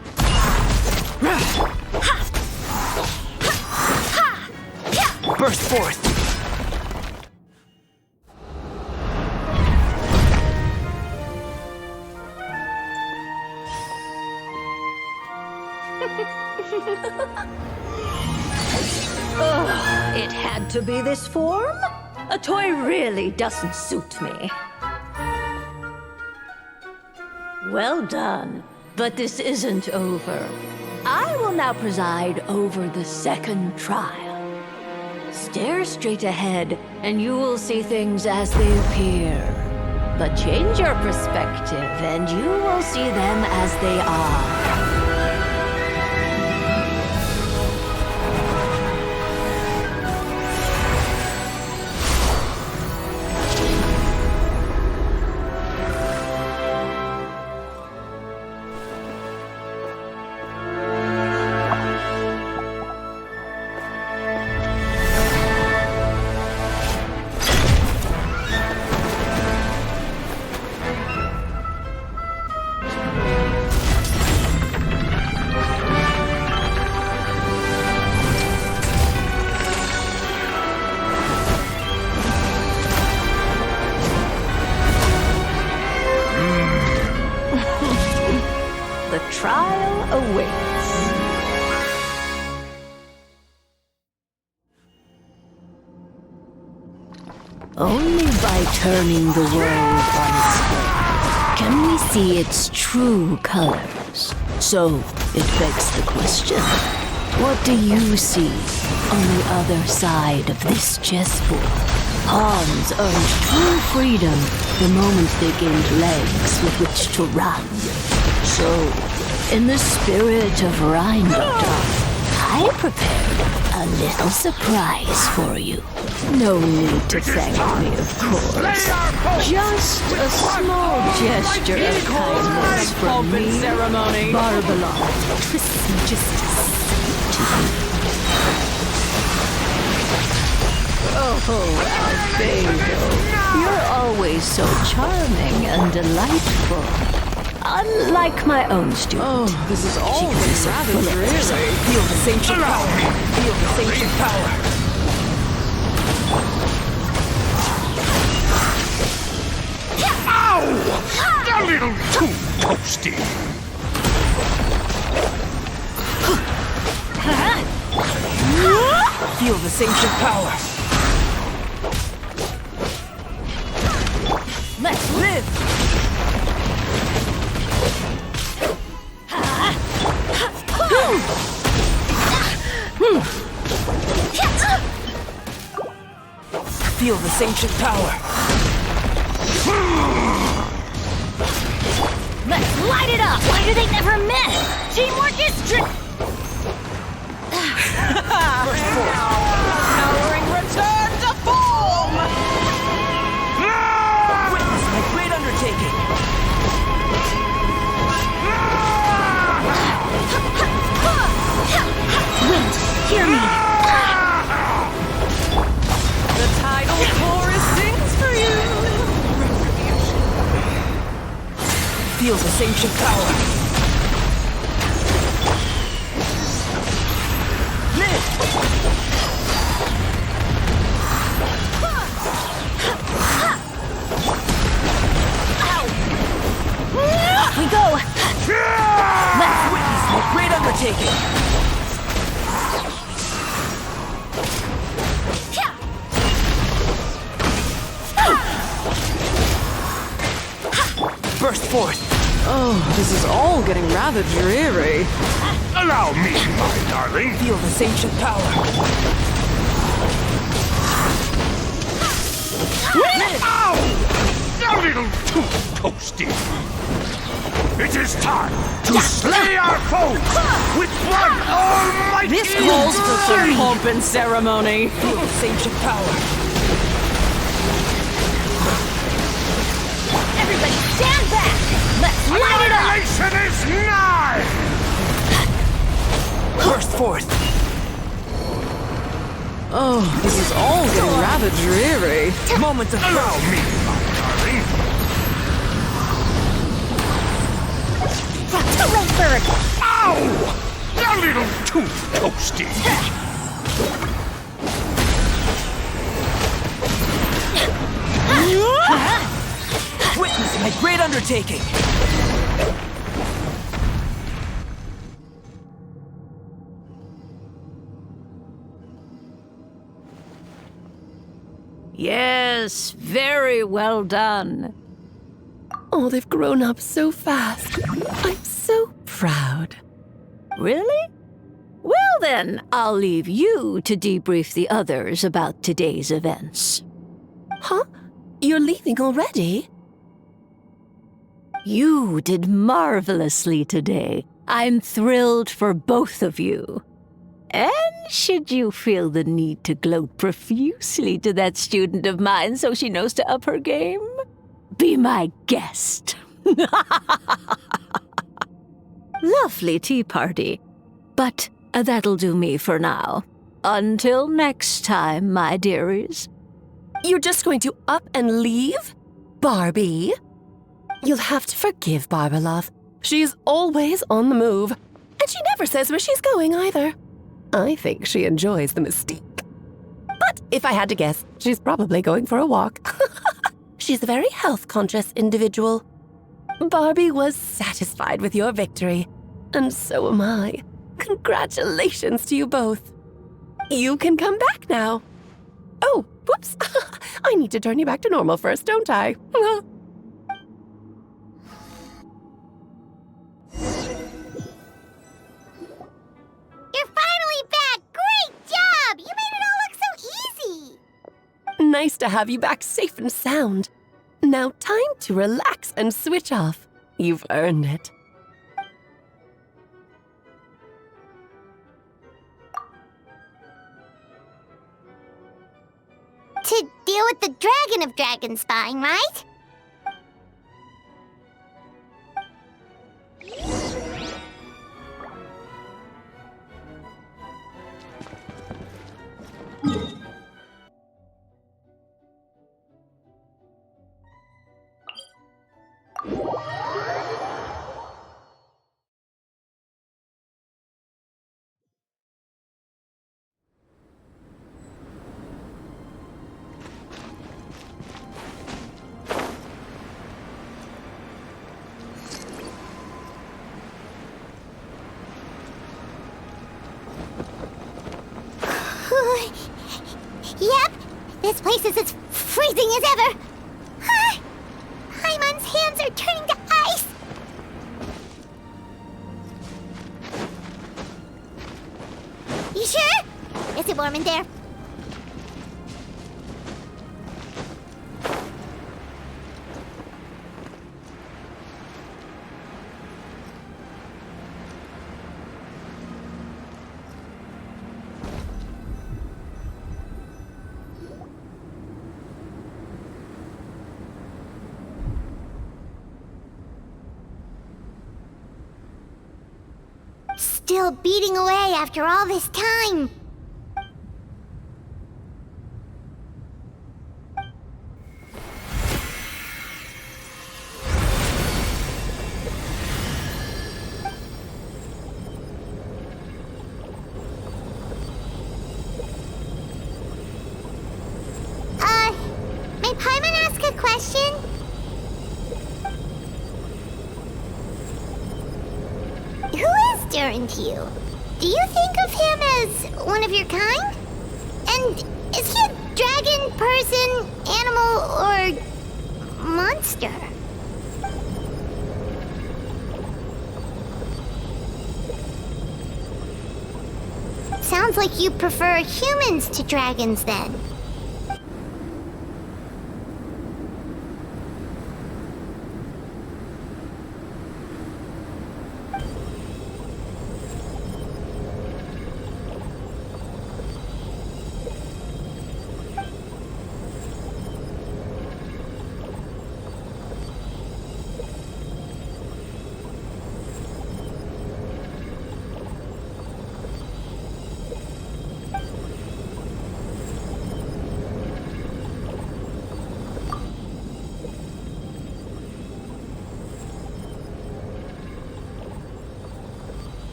Burst forth! Ugh, it had to be this form? A toy really doesn't suit me. Well done, but this isn't over. I will now preside over the second trial. Stare straight ahead, and you will see things as they appear. But change your perspective, and you will see them as they are. trial awaits. Only by turning the world on its head can we see its true colors. So, it begs the question, what do you see on the other side of this chessboard? Pawns earned true freedom the moment they gained legs with which to run. So, in the spirit of Rheindotter, I prepared a little surprise for you. No need to thank me, of course. Just a small gesture of kindness from me, Barbalon Trismegistus, to you. Oh, Albedo, you're always so charming and delightful. Unlike my own student. Oh, this is all rather dreary. Feel this ancient power. Feel this ancient power. Ow! A little too toasty. Feel this ancient power. Let's live! Feel this ancient power. Let's light it up! Why do they never miss? Teamwork is Powering return to form! Witness my great undertaking! Wait, hear me! The tidal chorus sings for you! Feel this ancient power. Live! Off we go! Let's witness my great undertaking! Burst forth! Oh, this is all getting rather dreary. Allow me, my darling. Feel this ancient power. Ow! A little too toasty. It is time to slay our foes with one almighty. This calls for some pomp and ceremony. Feel this ancient power. Everybody stand back! Let's light it up! Annihilation is nigh! Burst forth! Oh, this is all getting rather dreary. Moment of Allow me, my darling. Ow! A little too toasty. Witness my great undertaking! Yes, very well done. Oh, they've grown up so fast. I'm so proud. Really? Well then, I'll leave you to debrief the others about today's events. Huh? You're leaving already? You did marvelously today. I'm thrilled for both of you. And should you feel the need to gloat profusely to that student of mine so she knows to up her game, be my guest. Lovely tea party. But that'll do me for now. Until next time, my dearies. You're just going to up and leave? Barbie? You'll have to forgive Barbalov. She's always on the move. And she never says where she's going either. I think she enjoys the mystique. But if I had to guess, she's probably going for a walk. She's a very health-conscious individual. Barbie was satisfied with your victory. And so am I. Congratulations to you both. You can come back now. Oh, whoops. I need to turn you back to normal first, don't I? You're finally back! Great job! You made it all look so easy! Nice to have you back safe and sound. Now time to relax and switch off. You've earned it. To deal with the Dragon of Dragonspine, right? Yep, this place is as freezing as ever. Hyman's hands are turning to ice. You sure? Is it warm in there? Still beating away after all this time. May Paimon ask a question? Who is Durin to you? Do you think of him as one of your kind? And is he a dragon, person, animal, or monster? Sounds like you prefer humans to dragons, then.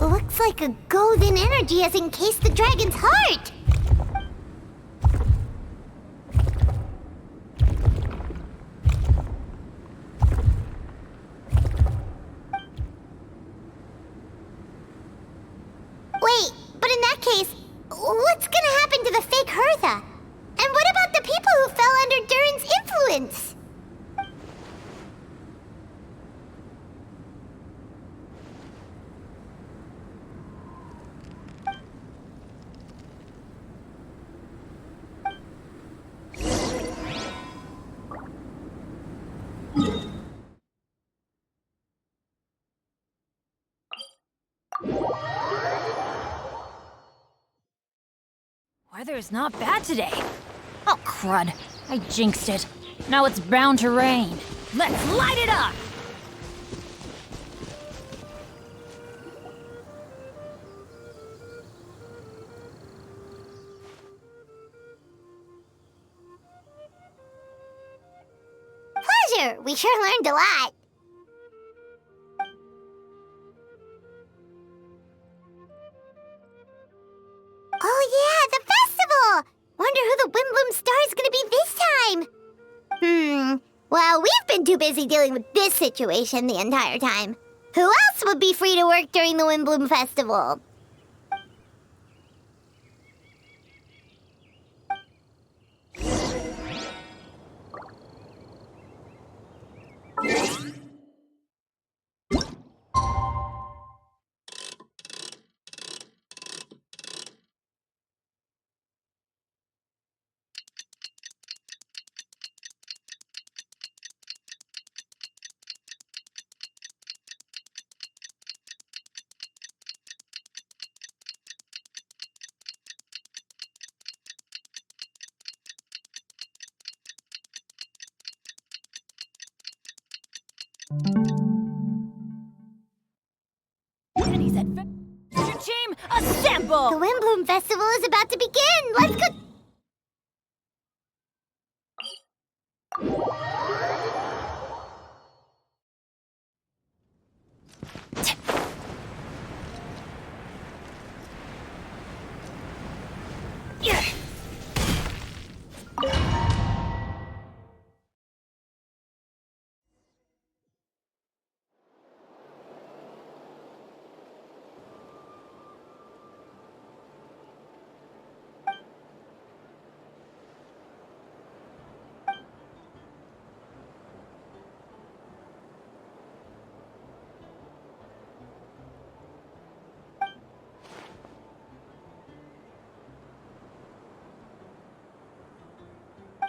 Looks like a golden energy has encased the dragon's heart! Wait, but in that case, what's gonna happen to the fake Hertha? And what about the people who fell under Durin's influence? weather's not bad today. Oh, crud. I jinxed it. Now it's bound to rain. Let's light it up! Pleasure! We sure learned a lot. Oh yeah, the festival! Wonder who the Windbloom Star is gonna be this time. Well, we've been too busy dealing with this situation the entire time. Who else would be free to work during the Windbloom Festival? Team, assemble! The Windbloom Festival is about to begin! Let's go...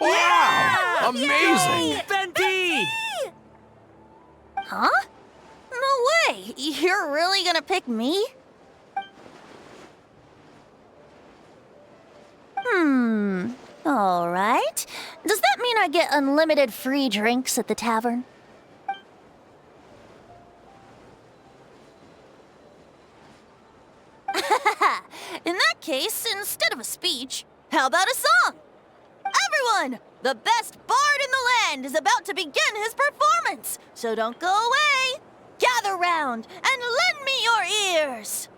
Wow! Amazing! Venti! Huh? No way! You're really gonna pick me? Alright. Does that mean I get unlimited free drinks at the tavern? In that case, instead of a speech, how about a song? Everyone! The best bard in the land is about to begin his performance, so don't go away! Gather round and lend me your ears!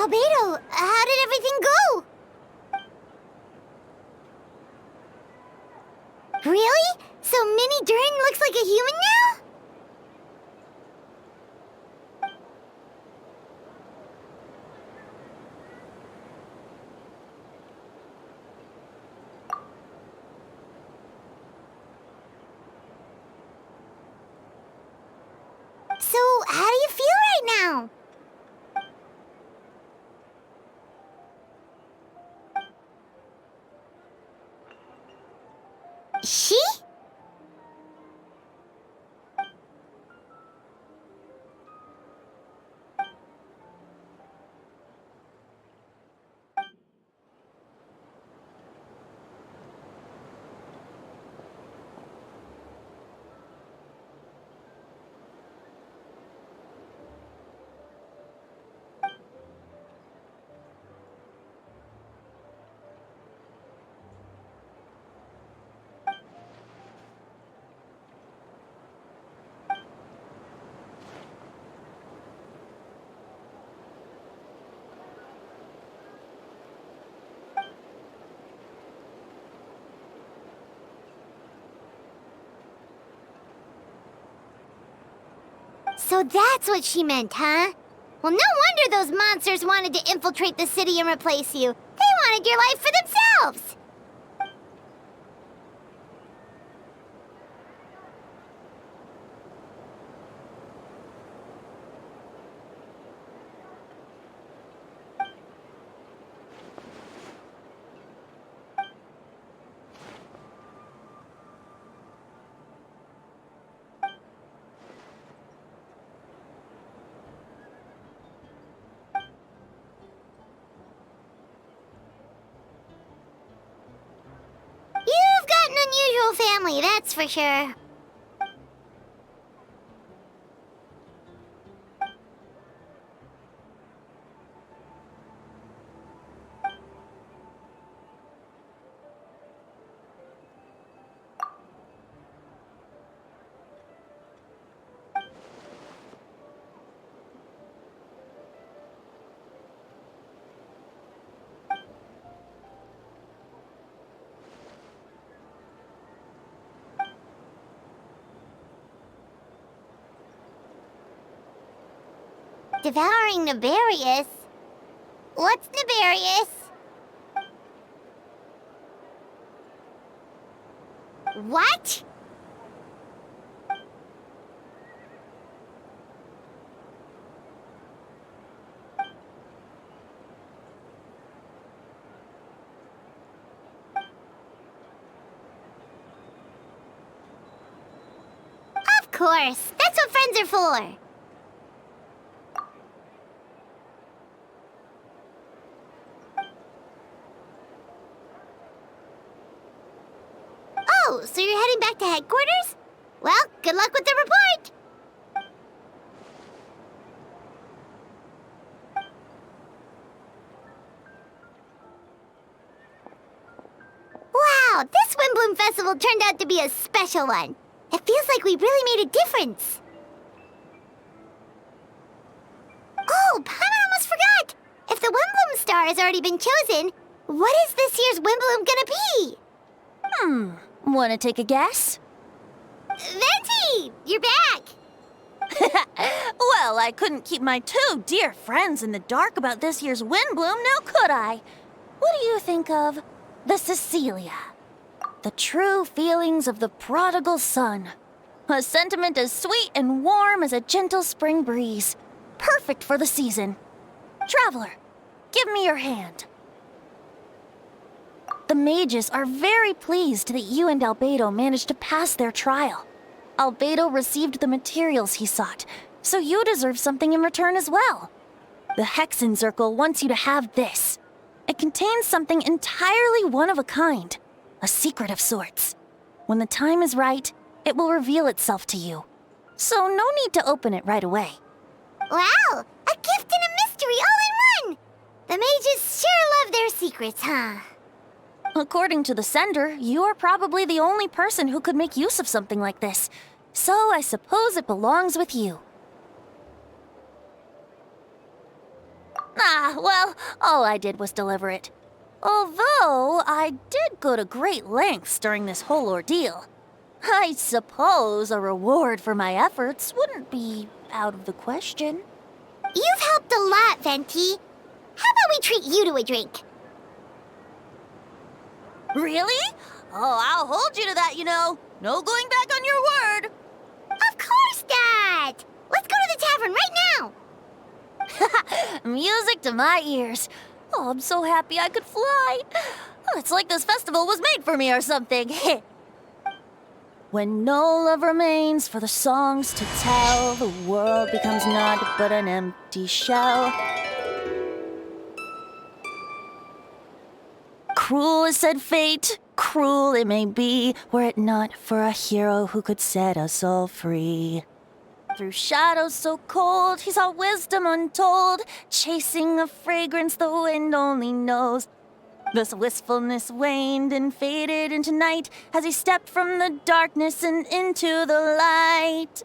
Albedo, how did everything go? Really? So Mini Durin looks like a human now? So, how do you feel right now? She? So that's what she meant, huh? Well, no wonder those monsters wanted to infiltrate the city and replace you. They wanted your life for themselves! You've got an unusual family, that's for sure. Devouring Nefarious? What's Nefarious? What? Of course, that's what friends are for. Oh, so you're heading back to headquarters? Well, good luck with the report! Wow, this Windbloom Festival turned out to be a special one. It feels like we really made a difference. Oh, Paimon almost forgot! If the Windbloom Star has already been chosen, what is this year's Windbloom gonna be? Wanna take a guess? Venti! You're back! Well, I couldn't keep my two dear friends in the dark about this year's Windbloom, now could I? What do you think of the Cecilia? The true feelings of the prodigal son. A sentiment as sweet and warm as a gentle spring breeze. Perfect for the season. Traveler, give me your hand. The mages are very pleased that you and Albedo managed to pass their trial. Albedo received the materials he sought, so you deserve something in return as well. The Hexenzirkel wants you to have this. It contains something entirely one of a kind, a secret of sorts. When the time is right, it will reveal itself to you. So no need to open it right away. Wow, a gift and a mystery all in one! The mages sure love their secrets, huh? According to the sender, you are probably the only person who could make use of something like this. So I suppose it belongs with you. Well, all I did was deliver it. Although, I did go to great lengths during this whole ordeal. I suppose a reward for my efforts wouldn't be out of the question. You've helped a lot, Venti. How about we treat you to a drink? Really? Oh, I'll hold you to that, you know. No going back on your word. Of course not! Let's go to the tavern right now! Music to my ears. Oh, I'm so happy I could fly. Oh, it's like this festival was made for me or something. When no love remains for the songs to tell, the world becomes naught but an empty shell. Cruel is said fate, cruel it may be, were it not for a hero who could set us all free. Through shadows so cold, he saw wisdom untold, chasing a fragrance the wind only knows. This wistfulness waned and faded into night as he stepped from the darkness and into the light.